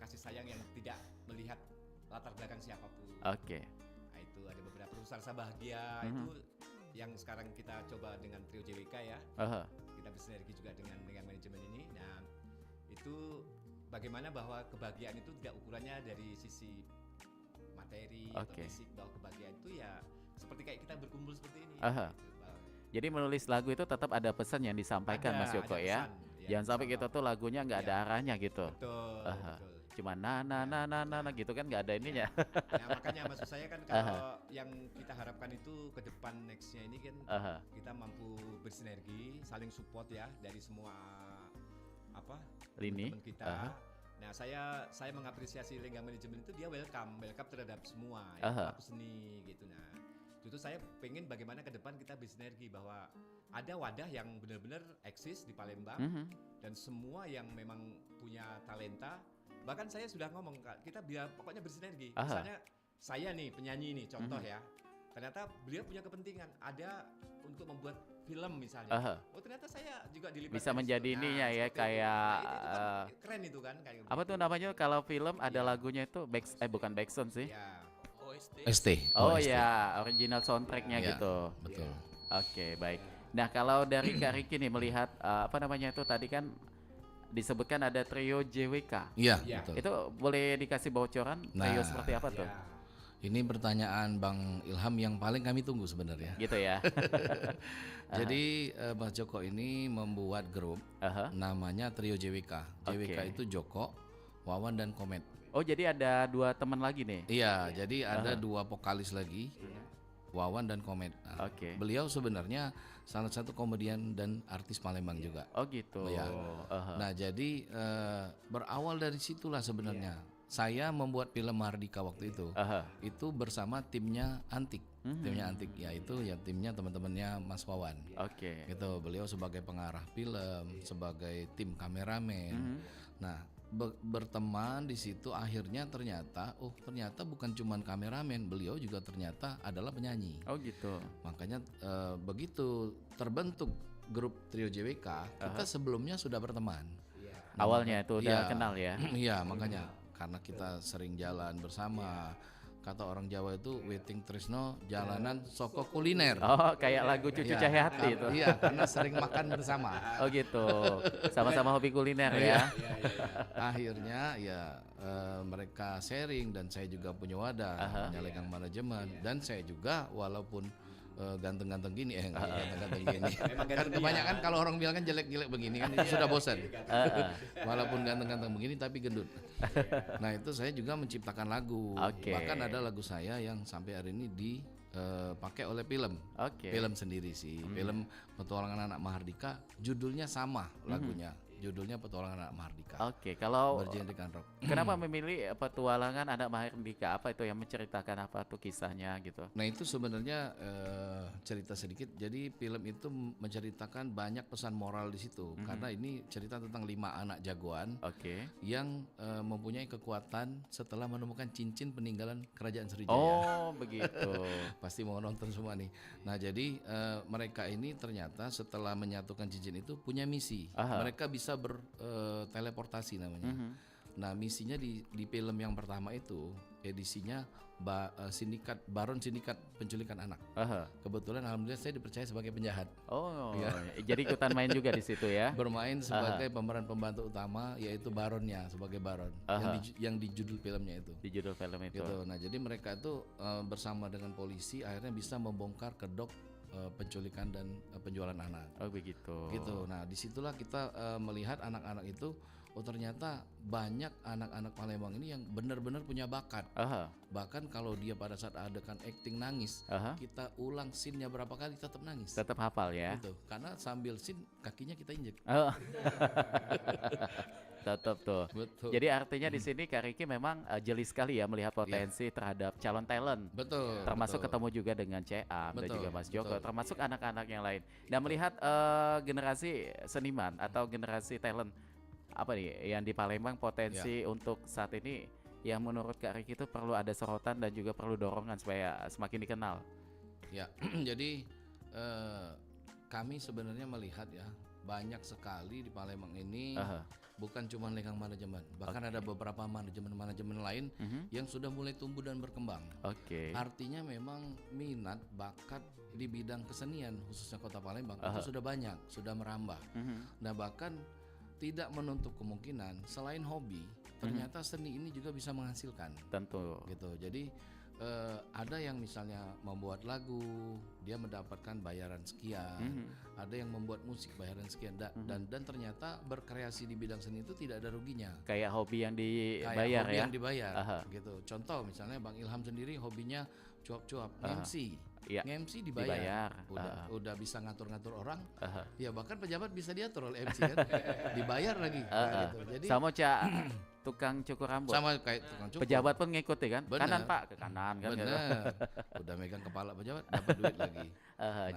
kasih sayang yang tidak melihat latar belakang siapapun. Oke. Nah, itu ada beberapa Rasa Bahagia itu yang sekarang kita coba dengan trio JWK ya. Kita bersinergi juga dengan manajemen ini. Nah, itu bagaimana bahwa kebahagiaan itu tidak ukurannya dari sisi materi atau fisik, bahwa kebahagiaan itu ya seperti kayak kita berkumpul seperti ini. Gitu. Jadi menulis lagu itu tetap ada pesan yang disampaikan Mas Joko ya. Jangan sampai kita tuh lagunya nggak ada arahnya gitu. Betul. Cuma gitu kan nggak ada ininya. Nah, makanya maksud saya kan kalau yang kita harapkan itu ke depan nextnya ini kan kita mampu bersinergi, saling support ya dari semua lini teman kita. Nah, saya mengapresiasi Lenggang Manajemen itu dia welcome terhadap semua ya, pelaku seni gitu. Nah, itu saya pengen bagaimana ke depan kita bersinergi bahwa ada wadah yang benar-benar eksis di Palembang dan semua yang memang punya talenta. Bahkan saya sudah ngomong kita biar pokoknya bersinergi. Misalnya saya nih penyanyi nih contoh ya. Ternyata beliau punya kepentingan ada untuk membuat film misalnya. Oh ternyata saya juga dilibatkan. Bisa menjadi ininya ya kayak keren itu kan kayak apa tuh namanya kalau film ada lagunya itu bukan backsound sih. ST. Oh ya, original soundtracknya gitu. Betul. Oke, baik. Nah, kalau dari Kak Riki nih melihat itu tadi kan disebutkan ada trio JWK. Iya, betul. Itu boleh dikasih bocoran trio seperti apa tuh? Ini pertanyaan Bang Ilham yang paling kami tunggu sebenarnya. Gitu ya. Jadi Mas Joko ini membuat grup namanya Trio JWK. JWK itu Joko, Wawan dan Komet. Oh jadi ada 2 teman lagi nih? Iya, jadi ada 2 vokalis lagi, Wawan dan Komet. Nah, beliau sebenarnya salah satu komedian dan artis Palembang juga. Oh gitu. Ya. Nah jadi berawal dari situlah sebenarnya. Saya membuat film Mardika waktu itu bersama timnya Antik, yaitu ya timnya teman-temannya Mas Wawan. Gitu, beliau sebagai pengarah film, sebagai tim kameramen. Nah, berteman di situ akhirnya ternyata bukan cuma kameramen, beliau juga ternyata adalah penyanyi. Oh gitu. Makanya begitu terbentuk grup Trio JWK, kita sebelumnya sudah berteman. Awalnya itu udah kenal ya. Iya, makanya karena kita sering jalan bersama. Kata orang Jawa itu waiting tresno jalanan soko kuliner. Oh, kayak lagu Cucu Cahyati itu. Iya, karena sering makan bersama. Oh gitu. Sama-sama hobi kuliner ya. Akhirnya ya mereka sharing dan saya juga punya wadah Lenggang Manajemen dan saya juga walaupun ganteng-ganteng gini ganteng-ganteng gini. Kan kebanyakan kalau orang bilang kan jelek-jelek begini kan itu sudah bosan. Walaupun ganteng-ganteng begini tapi gendut. Nah itu saya juga menciptakan lagu. Bahkan ada lagu saya yang sampai hari ini dipakai oleh film. Film sendiri sih. Film Petualangan Anak Mahardika. Judulnya sama lagunya. Judulnya Petualangan Anak Mahardika. Kalau bergenrekan rock. Kenapa memilih Petualangan Anak Mahardika? Apa itu yang menceritakan apa tuh kisahnya gitu? Nah itu sebenarnya cerita sedikit. Jadi film itu menceritakan banyak pesan moral di situ. Karena ini cerita tentang 5 anak jagoan yang mempunyai kekuatan setelah menemukan cincin peninggalan Kerajaan Sriwijaya. Oh begitu. Pasti mau nonton semua nih. Nah jadi mereka ini ternyata setelah menyatukan cincin itu punya misi. Mereka bisa berteleportasi namanya. Nah misinya di film yang pertama itu edisinya Baron Sindikat Penculikan Anak. Kebetulan alhamdulillah saya dipercaya sebagai penjahat. Jadi ikutan main juga di situ ya. Bermain sebagai pemeran pembantu utama yaitu baronnya, sebagai baron yang di judul filmnya itu. Di judul film itu. Gitu. Nah jadi mereka itu bersama dengan polisi akhirnya bisa membongkar kedok penculikan dan penjualan anak. Begitu. Gitu. Nah disitulah kita melihat anak-anak itu, ternyata banyak anak-anak Palembang ini yang benar-benar punya bakat. Bahkan kalau dia pada saat adegan acting nangis, kita ulang scene-nya berapa kali tetap nangis. Tetap hafal ya. Gitu. Karena sambil scene kakinya kita injek. Tetap tuh. Betul. Jadi artinya di sini Kak Riki memang jeli sekali ya melihat potensi terhadap calon talent. Betul. Termasuk ketemu juga dengan Ceam dan juga Mas Joko, termasuk anak-anak yang lain. Dan melihat generasi seniman atau generasi talent apa nih yang di Palembang potensi untuk saat ini yang menurut Kak Riki itu perlu ada sorotan dan juga perlu dorongan supaya semakin dikenal. Ya, jadi kami sebenarnya melihat ya banyak sekali di Palembang ini bukan cuma lenggang manajemen, bahkan ada beberapa manajemen lain yang sudah mulai tumbuh dan berkembang. Artinya memang minat bakat di bidang kesenian khususnya Kota Palembang itu sudah banyak, sudah merambah. Nah bahkan tidak menutup kemungkinan selain hobi, ternyata seni ini juga bisa menghasilkan. Tentu. Gitu. Jadi ada yang misalnya membuat lagu, dia mendapatkan bayaran sekian. Ada yang membuat musik bayaran sekian. Dan ternyata berkreasi di bidang seni itu tidak ada ruginya. Kayak hobi yang dibayar hobi ya. Yang dibayar, gitu. Contoh misalnya Bang Ilham sendiri hobinya cuap-cuap, MC. MC dibayar. Udah bisa ngatur-ngatur orang. Ya bahkan pejabat bisa diatur oleh MC kan. Dibayar lagi. Gitu. Jadi sama tukang cukur rambut. Sama kayak tukang cukur. Pejabat pun ngikuti kan. Bener. Kanan Pak, ke kanan kan. Bener. Udah megang kepala pejabat dapat duit lagi.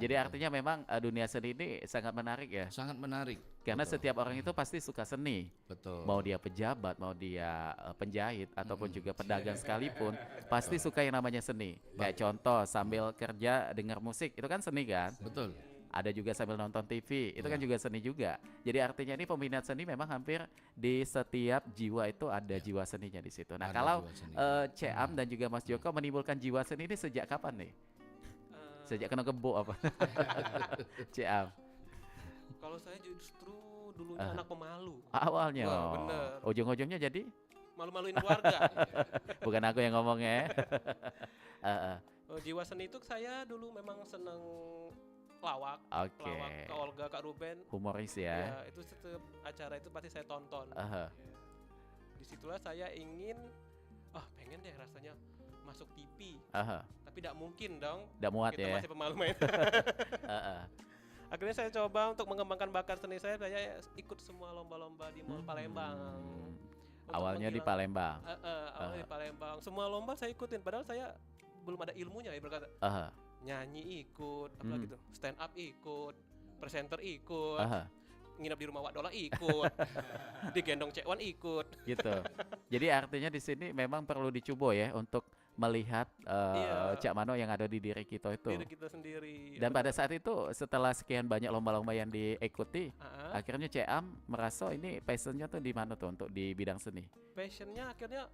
Jadi artinya memang dunia seni ini sangat menarik ya. Sangat menarik. Karena setiap orang itu pasti suka seni. Betul. Mau dia pejabat, mau dia penjahit ataupun juga pedagang sekalipun, pasti suka yang namanya seni. Kayak contoh sambil kerja dengar musik, itu kan seni kan? Betul. Ada juga sambil nonton TV, itu kan juga seni juga. Jadi artinya ini peminat seni memang hampir di setiap jiwa itu ada jiwa seninya di situ. Nah, kalau Ceam dan juga Mas Joko menimbulkan jiwa seni ini sejak kapan nih? Sejak kena gembok apa? Ceam. Kalau saya justru dulunya anak pemalu. Awalnya. Bener. Ujung-ujungnya jadi malu-maluin keluarga. Bukan aku yang ngomongnya. Jiwa seni itu saya dulu memang seneng pelawak, Kak Olga, Kak Ruben. Humoris ya. Ya, itu setiap acara itu pasti saya tonton. Ya. Disitulah saya ingin, pengen deh rasanya masuk TV. Tapi tidak mungkin dong. Tidak muat kita ya. Masih pemalu main. Akhirnya saya coba untuk mengembangkan bakat seni saya ikut semua lomba-lomba di Mall Palembang. Awalnya di Palembang. Awalnya di Palembang. Semua lomba saya ikutin, padahal saya belum ada ilmunya ya berkata. Nyanyi ikut, apa gitu, stand up ikut, presenter ikut, nginep di rumah Wak Dola ikut, digendong Cekwan ikut. Gitu. Jadi artinya di sini memang perlu dicoba ya untuk melihat Cak Mano yang ada di diri kita itu. Diri kita sendiri. Dan pada saat itu setelah sekian banyak lomba-lomba yang diikuti, akhirnya Ceam merasa ini passionnya tuh di mana tuh untuk di bidang seni? Passionnya akhirnya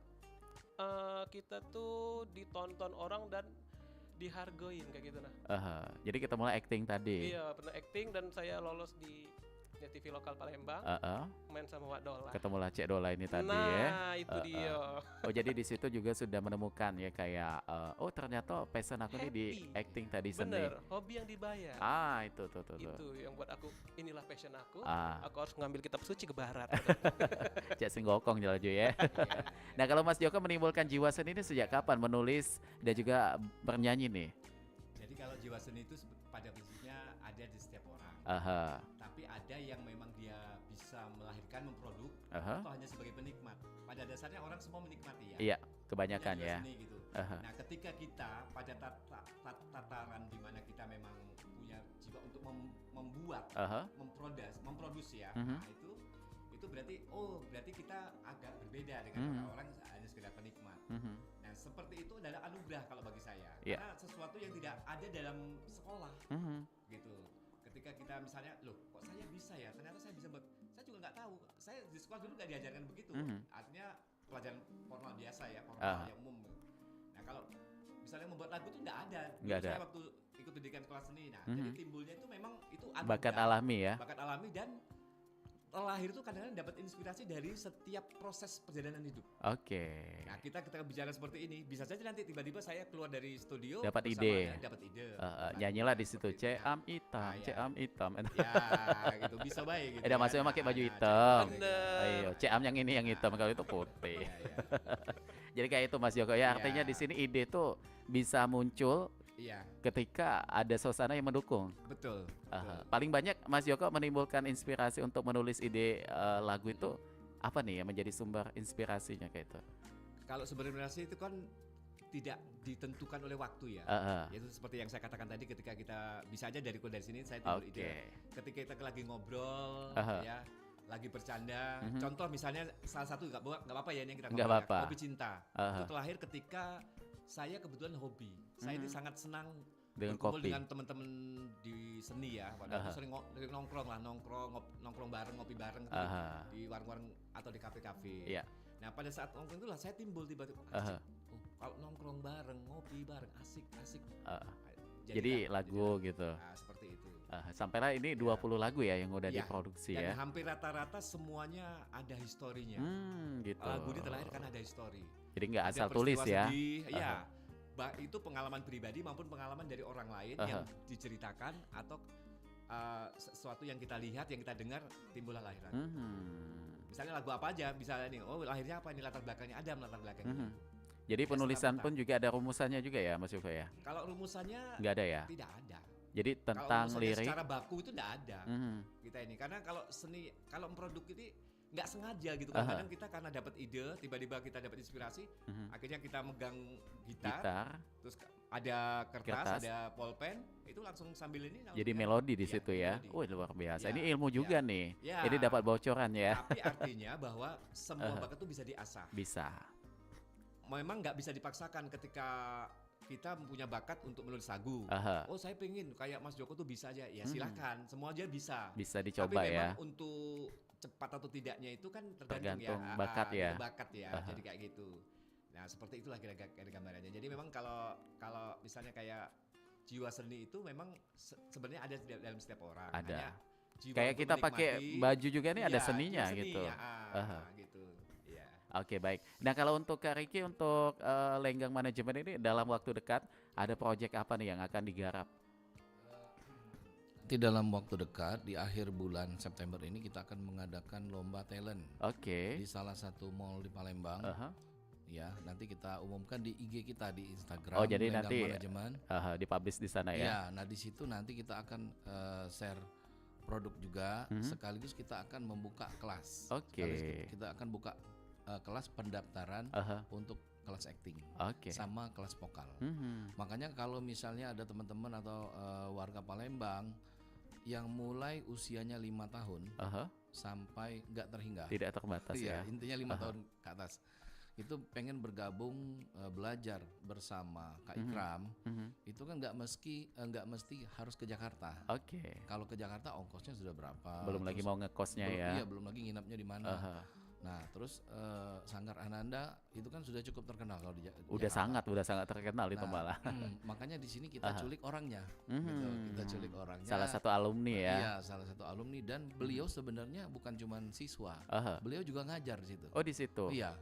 kita tuh ditonton orang dan dihargain kayak gitu nah. Jadi kita mulai acting tadi. Iya, pernah acting dan saya lolos di ya TV lokal Palembang, main sama Wak Dola. Ketemulah Cek Dola ini tadi nah, ya. Nah itu dia. Oh jadi di situ juga sudah menemukan ya kayak oh ternyata passion aku nih di acting tadi seni. Bener, hobi yang dibayar. Itu tuh. Itu yang buat aku, inilah passion aku. Aku harus ngambil kitab suci ke barat. Cek singgokong jelaju ya. Nah kalau Mas Joko menimbulkan jiwa seni ini sejak kapan menulis dan juga bernyanyi nih? Jadi kalau jiwa seni itu pada prinsipnya ada di setiap orang. Tapi ada yang memang dia bisa melahirkan, memproduk, atau hanya sebagai penikmat. Pada dasarnya orang semua menikmati ya. Iya, kebanyakan ya. Seni, gitu. Nah, ketika kita pada tataran di mana kita memang punya jiwa untuk membuat, memproduksi ya. Nah, itu berarti kita agak berbeda dengan orang-orang hanya sekedar penikmat. Nah, seperti itu adalah anugerah kalau bagi saya. Karena sesuatu yang tidak ada dalam sekolah. Gitu. Ketika kita misalnya, loh kok saya bisa ya, ternyata saya bisa saya juga nggak tahu, saya di sekolah dulu nggak diajarkan begitu. Artinya pelajaran formal biasa ya, formal yang umum. Nah kalau misalnya membuat lagu itu nggak ada. Saya waktu ikut pendidikan kelas seni, nah jadi timbulnya itu memang itu bakat alami ya, bakat alami dan lahir itu kadang-kadang dapat inspirasi dari setiap proses perjalanan hidup. Nah kita bicara seperti ini, bisa saja nanti tiba-tiba saya keluar dari studio dapat ide. Nyanyilah di situ, ceam hitam. Ya, gitu bisa baik. Gitu maksudnya pakai baju hitam. Ayo, ceam yang ini yang hitam, kalau itu putih. Jadi kayak itu Mas Joko ya. Artinya di sini ide tuh bisa muncul. Ketika ada suasana yang mendukung. Betul. Paling banyak Mas Joko menimbulkan inspirasi untuk menulis ide lagu itu apa nih yang menjadi sumber inspirasinya kayak itu? Kalau sumber inspirasi itu kan tidak ditentukan oleh waktu ya. Itu seperti yang saya katakan tadi, ketika kita bisa aja dari sini saya timbul ide. Ketika kita lagi ngobrol ya, lagi bercanda. Contoh misalnya salah satu nggak apa-apa ya ini yang kita ngomong, kopi cinta. Itu terlahir ketika saya kebetulan hobi. Saya ini sangat senang dengan berkumpul kopi dengan teman-teman di seni ya. Padahal sering nongkrong bareng, ngopi bareng di warung-warung atau di kafe-kafe. Nah pada saat nongkrong itulah saya timbul tiba-tiba. Kalau nongkrong bareng, ngopi bareng, asik. Jadi lagu gitu. Seperti itu. Sampailah ini 20 lagu ya yang udah diproduksi dan ya. Hampir rata-rata semuanya ada historinya. Gitu. Lagu ini terlahir kan ada histori. Jadi nggak asal tulis ya. Iya. Itu pengalaman pribadi maupun pengalaman dari orang lain yang diceritakan atau sesuatu yang kita lihat, yang kita dengar, timbullah lahiran. Misalnya lagu apa aja, misalnya nih, lahirnya apa, ini latar belakangnya, ada latar belakangnya. Jadi penulisan pun juga ada rumusannya juga ya Mas Joko ya? Kalau rumusannya nggak ada ya? Tidak ada. Jadi tentang lirik secara baku itu nggak ada kita ini, karena kalau seni, kalau produk ini nggak sengaja gitu. Kadang kita karena dapat ide, tiba-tiba kita dapat inspirasi, akhirnya kita megang gitar, terus ada kertas, ada pulpen, itu langsung sambil ini. Jadi melodi di situ ya. Luar biasa. Ini ilmu juga nih. Ini dapat bocoran ya. Tapi artinya bahwa semua bakat itu bisa diasah. Bisa. Memang nggak bisa dipaksakan ketika kita punya bakat untuk menulis lagu. Saya pengen kayak Mas Joko tuh bisa aja. Ya silakan, semua aja bisa. Bisa dicoba ya. Tapi memang ya. untuk cepat atau tidaknya itu kan tergantung ya. Bakat ya. Bakat ya. Jadi kayak gitu. Nah seperti itulah kira-kira gambarannya. Jadi memang kalau misalnya kayak jiwa seni itu memang sebenarnya ada dalam setiap orang. Ada. Kayak kita pakai baju juga nih ada seninya gitu. Gitu. Oke baik. Nah kalau untuk Kak Riki, untuk Lenggang Manajemen ini dalam waktu dekat ada proyek apa nih yang akan digarap? Di dalam waktu dekat, di akhir bulan September ini kita akan mengadakan lomba talent. Di salah satu mall di Palembang. Ya, nanti kita umumkan di IG kita di Instagram. Jadi Lenggang nanti Manajemen. Dipublish di sana ya. Ya, nah di situ nanti kita akan share produk juga, sekaligus kita akan membuka kelas. Kita akan buka kelas pendaftaran untuk kelas acting sama kelas vokal. Makanya kalau misalnya ada teman-teman atau warga Palembang yang mulai usianya 5 tahun sampai nggak terhingga, tidak terbatas ya, intinya 5 tahun ke atas, itu pengen bergabung belajar bersama Kak Ikram, itu kan nggak mesti harus ke Jakarta. Kalau ke Jakarta ongkosnya sudah berapa? Belum lagi mau ngekosnya ya. Iya, belum lagi nginapnya di mana. Nah, terus Sanggar Ananda itu kan sudah cukup terkenal kalau di Jakarta. Udah sangat terkenal itu malah. Makanya di sini kita culik orangnya, gitu. Kita culik orangnya. Salah satu alumni ya. Iya, salah satu alumni dan beliau sebenarnya bukan cuma siswa. Beliau juga ngajar di situ. Oh, di situ. Iya.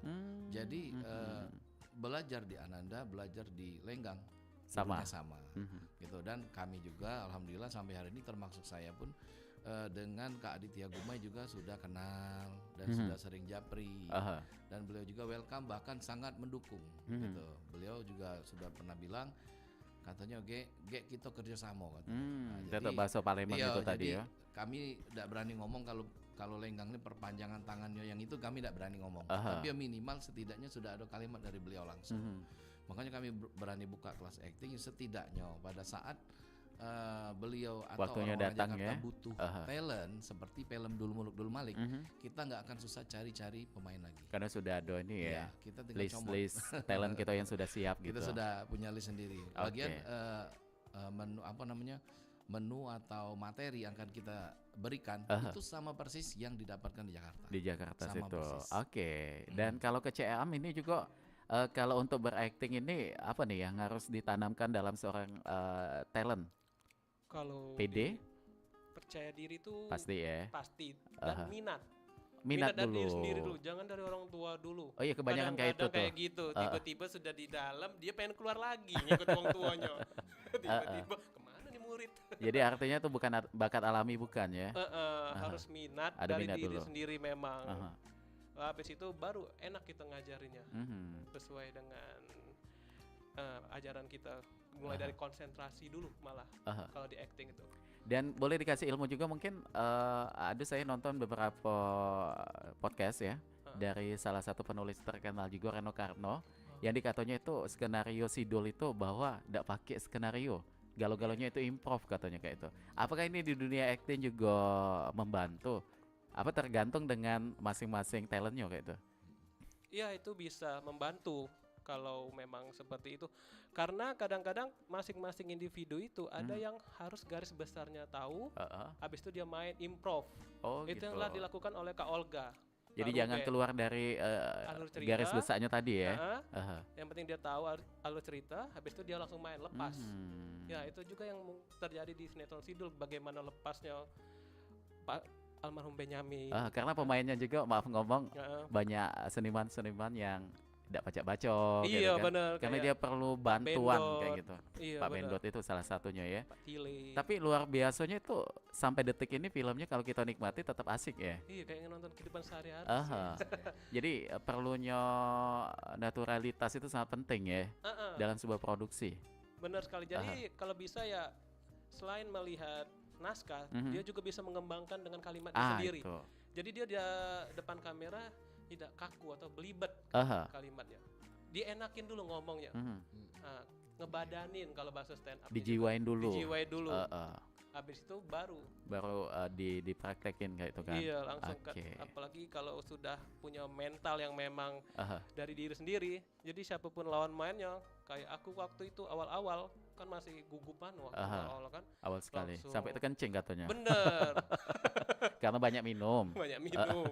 Jadi belajar di Ananda, belajar di Lenggang. Sama. Gitu. Dan kami juga alhamdulillah sampai hari ini termasuk saya pun dengan Kak Aditya Gumai juga sudah kenal dan sudah sering japri. Dan beliau juga welcome, bahkan sangat mendukung gitu. Beliau juga sudah pernah bilang katanya kita kerjasama tetap bahasa Palembang itu tadi ya. Kami tidak berani ngomong kalau Lenggang ini perpanjangan tangannya, yang itu kami tidak berani ngomong. Tapi minimal setidaknya sudah ada kalimat dari beliau langsung. Makanya kami berani buka kelas acting setidaknya pada saat beliau atau waktunya orang-orang datang Jakarta ya. butuh talent seperti film Dul Muluk Dul Malik, kita nggak akan susah cari-cari pemain lagi. Karena sudah ada ini ya. Kita tinggal list talent kita yang sudah siap kita gitu. sudah punya list sendiri. Bagian menu atau materi yang akan kita berikan itu sama persis yang didapatkan di Jakarta. Di Jakarta sama situ. Oke. Dan kalau ke CEAM ini juga kalau untuk berakting ini apa nih yang harus ditanamkan dalam seorang talent? Kalau PD, percaya diri itu pasti ya. Pasti dan minat dulu. Dari diri sendiri dulu, jangan dari orang tua dulu. Oh iya, kebanyakan kayak itu tuh. Kayak gitu, tiba-tiba sudah di dalam dia pengen keluar lagi ngikut orang tuanya. Tiba-tiba kemana nih murid? Jadi artinya itu bukan bakat alami bukan ya? Harus minat ada dari minat diri dulu. sendiri memang. Habis itu baru enak kita ngajarinya sesuai dengan ajaran kita, mulai dari konsentrasi dulu malah kalau di acting itu. Dan boleh dikasih ilmu juga mungkin ada saya nonton beberapa podcast ya dari salah satu penulis terkenal juga Reno Karno yang dikatanya itu skenario Sidul itu bahwa tidak pakai skenario, galau-galaunya itu improv katanya kayak itu. Apakah ini di dunia acting juga membantu? Apa tergantung dengan masing-masing talentnya kayak itu? Iya, itu bisa membantu kalau memang seperti itu. Karena kadang-kadang masing-masing individu itu ada yang harus garis besarnya tahu, habis itu dia main improv. Itu yang telah dilakukan oleh Kak Olga. Jadi jangan keluar dari garis besarnya tadi ya. Yang penting dia tahu alur cerita, habis itu dia langsung main lepas. Ya, itu juga yang terjadi di sinetron Sidul, bagaimana lepasnya Pak almarhum Benyamin. Karena pemainnya juga maaf ngomong banyak seniman-seniman yang tidak bacok-bacok iya, gitu kan. Bener, karena dia perlu bantuan kayak gitu. Iya, Pak Bendot itu salah satunya ya. Pak Tile. Tapi luar biasanya itu sampai detik ini filmnya kalau kita nikmati tetap asik ya. Iya, kayak nonton kehidupan sehari-hari. Jadi perlunya naturalitas itu sangat penting ya dalam sebuah produksi. Benar sekali. Jadi kalau bisa ya selain melihat naskah, dia juga bisa mengembangkan dengan kalimatnya sendiri. Itu. Jadi dia di depan kamera tidak kaku atau belibet kalimatnya. Dienakin dulu ngomongnya. Ngebadanin kalau bahasa stand up. Dijiwain dulu. Habis itu baru dipraktekin kayak itu kan. Iya, langsung apalagi kalau sudah punya mental yang memang dari diri sendiri. Jadi siapapun lawan mainnya, kayak aku waktu itu awal-awal kan masih gugupan waktu awal kan. Awal sekali. Langsung, sampai terkencing katanya. Bener. Karena banyak minum. Banyak minum.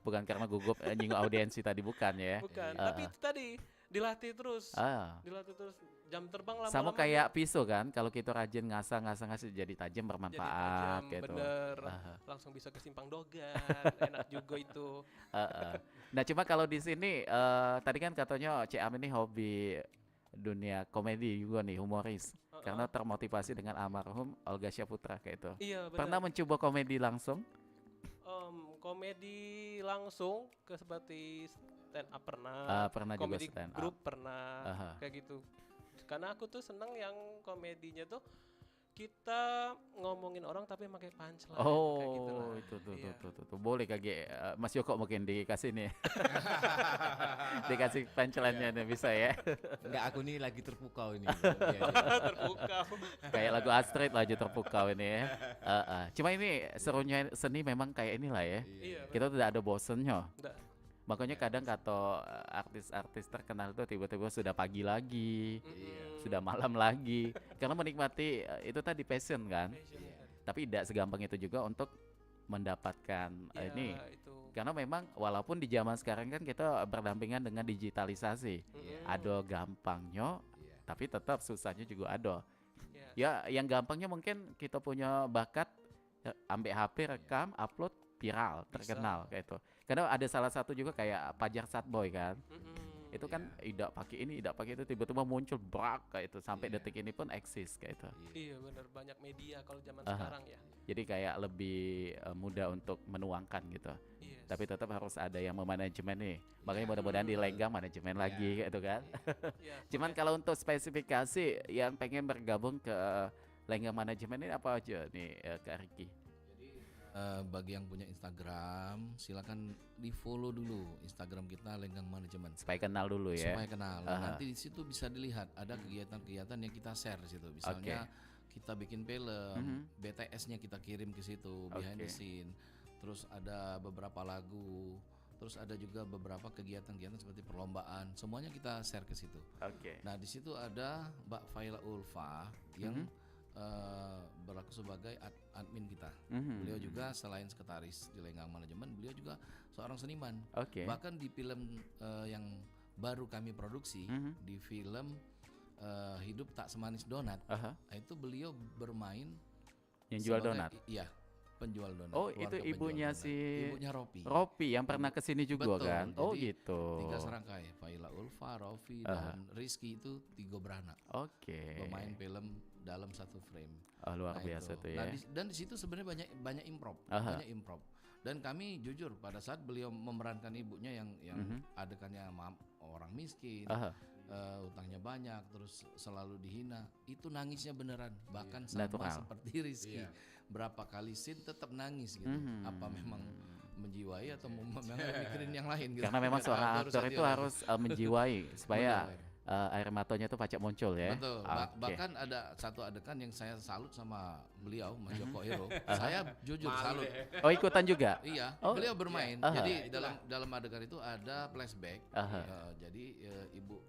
Bukan karena gugup nyinggung audiensi tadi bukan ya. Bukan, tapi itu tadi dilatih terus. Dilatih terus, jam terbang lama-lama. Sama kayak pisau kan, kalau kita rajin ngasah jadi tajam bermanfaat jadi tajam, gitu. Bener. Langsung bisa ke Simpang Dogan, enak juga itu. Nah, cuma kalau di sini tadi kan katanya Cam ini hobi dunia komedi juga nih, humoris. Karena termotivasi dengan almarhum Olga Syaputra kayak itu. Iya, bener. Pernah mencoba komedi langsung? Komedi langsung seperti stand up pernah. Pernah komedi juga stand up. Grup pernah. Kayak gitu. Karena aku tuh seneng yang komedinya tuh kita ngomongin orang tapi pakai punchline kayak gitu lah. Itu boleh kagak Mas Yoko mungkin dikasih nih. Dikasih punchline-nya nih bisa ya. Enggak, aku nih lagi terpukau ini. Terpukau. Kayak lagu Astrid lagi terpukau ini ya. Cuma ini serunya seni memang kayak inilah ya. Kita tidak ada bosennya. Makanya kadang kata artis-artis terkenal itu tiba-tiba sudah pagi lagi, sudah malam lagi, karena menikmati itu tadi passion kan. Tapi tidak segampang itu juga untuk mendapatkan ini. Karena memang walaupun di zaman sekarang kan kita berdampingan dengan digitalisasi, ada gampangnya, tapi tetap susahnya juga ada. Ya, yang gampangnya mungkin kita punya bakat, ambil HP, rekam, upload, viral, terkenal kayak itu. Karena ada salah satu juga kayak Pajar Satboy kan. Itu kan tidak pakai ini, tidak pakai itu, tiba-tiba muncul brak kayak itu, sampai detik ini pun eksis kayak itu. Iya benar, banyak media kalau zaman sekarang ya. Jadi kayak lebih mudah untuk menuangkan gitu. Tapi tetap harus ada yang memanajemen nih. Makanya mudah-mudahan dilenggang manajemen lagi gitu kan. Cuman kalau untuk spesifikasi yang pengen bergabung ke lenggang manajemen ini apa aja nih Kak Ricky? Bagi yang punya Instagram, silakan di follow dulu Instagram kita Lenggang Manajemen. Supaya kenal dulu ya. Supaya kenal. Nanti di situ bisa dilihat ada kegiatan-kegiatan yang kita share di situ. Misalnya kita bikin film, BTS-nya kita kirim ke situ, behind the scene. Terus ada beberapa lagu. Terus ada juga beberapa kegiatan-kegiatan seperti perlombaan. Semuanya kita share ke situ. Nah di situ ada Mbak Faila Ulfa yang berlaku sebagai admin kita. Beliau juga selain sekretaris di Lenggang Manajemen, beliau juga seorang seniman. Bahkan di film yang baru kami produksi, di film Hidup Tak Semanis Donat, itu beliau bermain yang jual donat. Iya, penjual donat. Oh, itu ibunya donat. Ibunya Ropi. Ropi yang pernah kesini juga. Betul, kan? Oh, gitu. 3 serangkai, Faila Ulfa, Rofi dan Rizky itu 3 beranak. Bermain film dalam 1 frame. Luar biasa tuh ya. Nah, dan di situ sebenarnya banyak improv, banyak improv. Dan kami jujur pada saat beliau memerankan ibunya yang adegannya orang miskin, utangnya banyak, terus selalu dihina, itu nangisnya beneran, bahkan sama seperti Rizky. Berapa kali scene tetap nangis gitu. Apa memang menjiwai atau memang mikirin yang lain gitu. Karena memang seorang aktor itu harus menjiwai supaya air matanya tuh pacak muncul ya. Betul. Bahkan ada satu adegan yang saya salut sama beliau, Mas Joko Hero. Saya jujur salut. Oh, ikutan juga? Iya. Beliau bermain. Jadi dalam adegan itu ada flashback. Jadi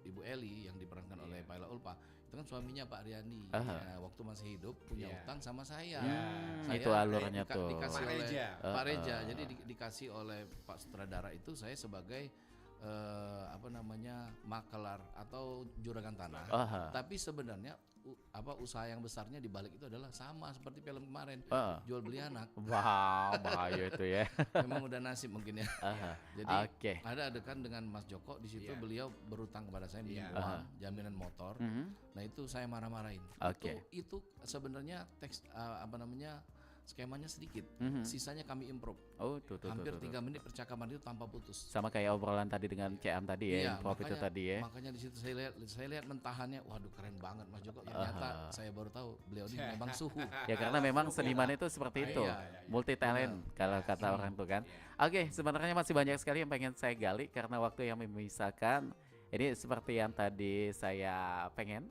Ibu Eli yang diperankan oleh Faila Ulfa itu kan suaminya Pak Riani. Waktu masih hidup punya utang sama saya. Saya itu alurnya tuh. Dikasih oleh Pak Reja. Jadi dikasih oleh Pak Sutradara itu saya sebagai makelar atau juragan tanah. Tapi sebenarnya usaha yang besarnya di balik itu adalah sama seperti film kemarin, jual beli anak. Wah, bahaya itu ya. Memang udah nasib mungkin ya. Jadi ada adegan dengan Mas Joko di situ, beliau berutang kepada saya minjem uang, jaminan motor. Nah itu saya marah-marahin. Itu sebenarnya teks skemanya sedikit, sisanya kami improv. Hampir 3 menit percakapan itu tanpa putus. Sama kayak obrolan tadi dengan CM tadi ya, improv itu tadi ya. Makanya di situ saya lihat mentahannya, waduh keren banget Mas Joko. Ternyata saya baru tahu beliau ini memang suhu. Ya karena memang seniman itu seperti itu, multi talent kalau kata orang itu kan. Sebenarnya masih banyak sekali yang pengen saya gali karena waktu yang memisahkan. Ini seperti yang tadi saya pengen,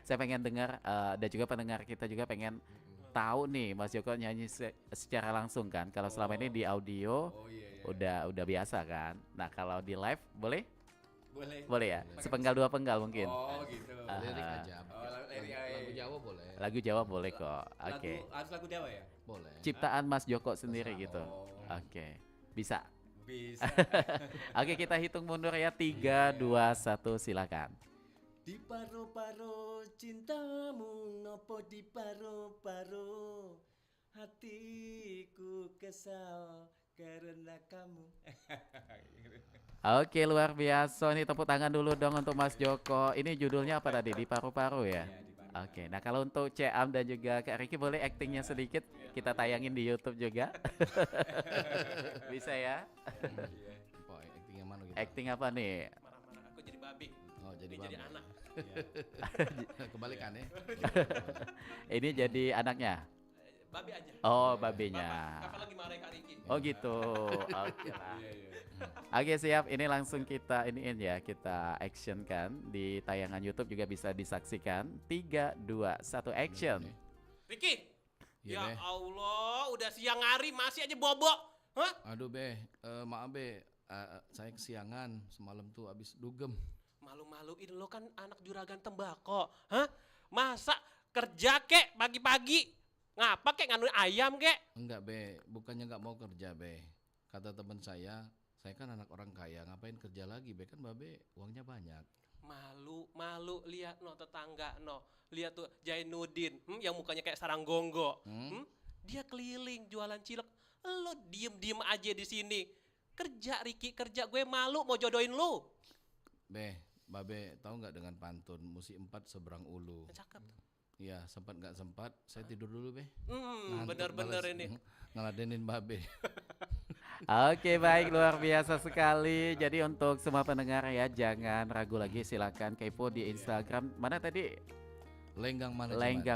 saya pengen dengar dan juga pendengar kita juga pengen tahu nih Mas Joko nyanyi secara langsung kan. Kalau selama ini di audio udah biasa kan. Nah kalau di live boleh? Boleh ya. Sepenggal 2 penggal mungkin. Oh gitu. Lirik aja. Lagu Jawa boleh. Lagu Jawa boleh kok. Harus lagu Jawa ya? Boleh. Ciptaan Mas Joko sendiri gitu. Bisa. Kita hitung mundur ya. 3, 2, 1 silakan. Di paro-paro cintamu, ngopo di paro-paro hatiku kesal karena kamu. Luar biasa nih, tepuk tangan dulu dong untuk Mas Joko. Ini judulnya apa tadi? Di paru-paru ya? Nah kalau untuk Ceam dan juga Kak Ricky boleh actingnya sedikit kita tayangin di YouTube juga. Bisa ya? Acting yang mana gitu? Acting apa nih? Marah-marah aku jadi babi. Jadi anak. Kebalikan ya. Ini jadi anaknya. Babi aja. Oh, babinya. Kapan lagi marahin Kak Ricky? Oh gitu. Lah. Siap. Ini langsung kita kita action kan di tayangan YouTube juga bisa disaksikan. 3, 2, 1 action. Ricky. Ya Allah, udah siang hari masih aja bobo. Aduh maaf saya kesiangan semalam tuh habis dugem. Malu-maluin lo kan anak juragan tembakau. Masa kerja kek pagi-pagi? Ngapa kek nganu ayam kek? Enggak bukannya nggak mau kerja Kata teman saya kan anak orang kaya, ngapain kerja lagi kan Babe uangnya banyak. Malu lihat no tetangga no. Lihat tuh Jainuddin yang mukanya kayak sarang gonggo. Dia keliling jualan cilok. Lo diem aja di sini. Kerja Riki, kerja, gue malu mau jodohin lo. Babe, tahu nggak dengan pantun musi 4 seberang ulu. Cakep. Iya, sempat nggak sempat, saya tidur dulu, Bener-bener ini. Ngeladenin Babe. Oke, baik, luar biasa sekali. Jadi untuk semua pendengar ya, jangan ragu lagi, silakan kepo di Instagram. Mana tadi? Lenggang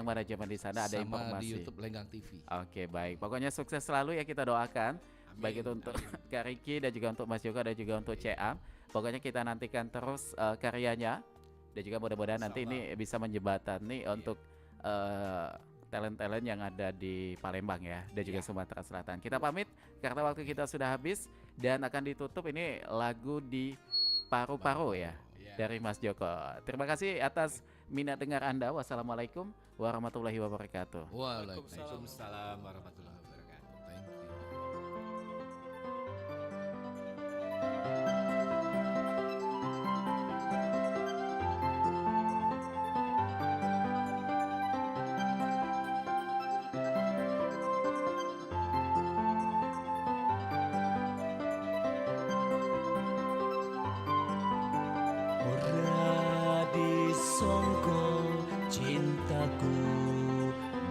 Manajemen di sana ada informasi. Sama di YouTube Lenggang TV. Oke, baik. Pokoknya sukses selalu ya, kita doakan. Baik itu untuk Kak Riki dan juga untuk Mas Joko dan juga untuk CA. Pokoknya kita nantikan terus karyanya dan juga mudah-mudahan nanti ini bisa menjembatani untuk talent-talent yang ada di Palembang ya dan juga Sumatera Selatan. Kita pamit karena waktu kita sudah habis dan akan ditutup ini lagu di Paru-Paru ya dari Mas Joko. Terima kasih atas minat dengar Anda. Wassalamualaikum warahmatullahi wabarakatuh. Waalaikumsalam warahmatullahi wabarakatuh.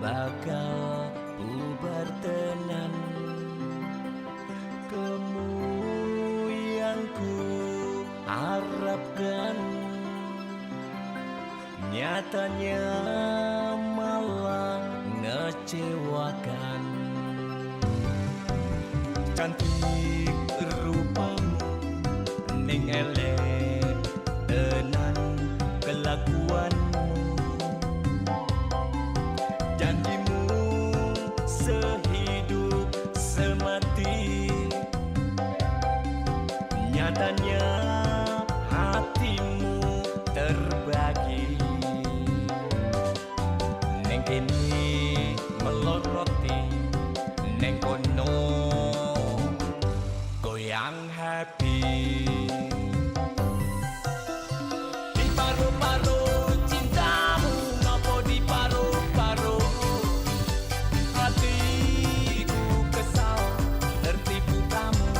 Bakal bubar tenan, kamu yang ku harapkan, nyatanya malah ngecewakan. Cantik rupamu ning elek tenan kelakuanmu, janjimu sehidup semati, nyatanya hatimu terbagi. Neng kini meloroti, neng kono goyang happy. Di paru-paru cintamu ngopo di paru-paru, hatiku kesal tertipu kamu.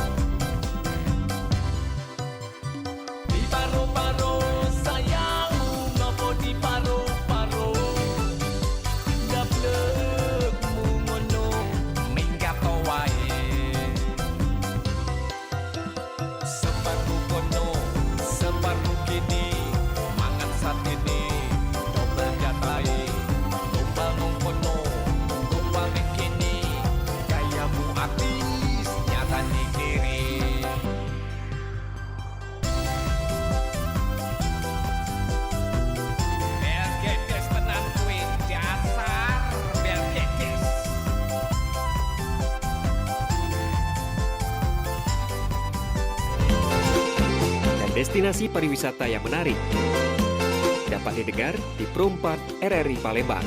Di paru-paru sayangmu ngopo di paru-paru, gablekmu ngono minggat wae. Separuh kono separuh kini, mangan satene dobel jatai, tumbal mengkono tumbal kini, gayamu artis nyatane kiri. Bel gedes tenan kuwi dasar bel gedes. Dan destinasi pariwisata yang menarik dapat didengar di Pro 4 RRI Palembang.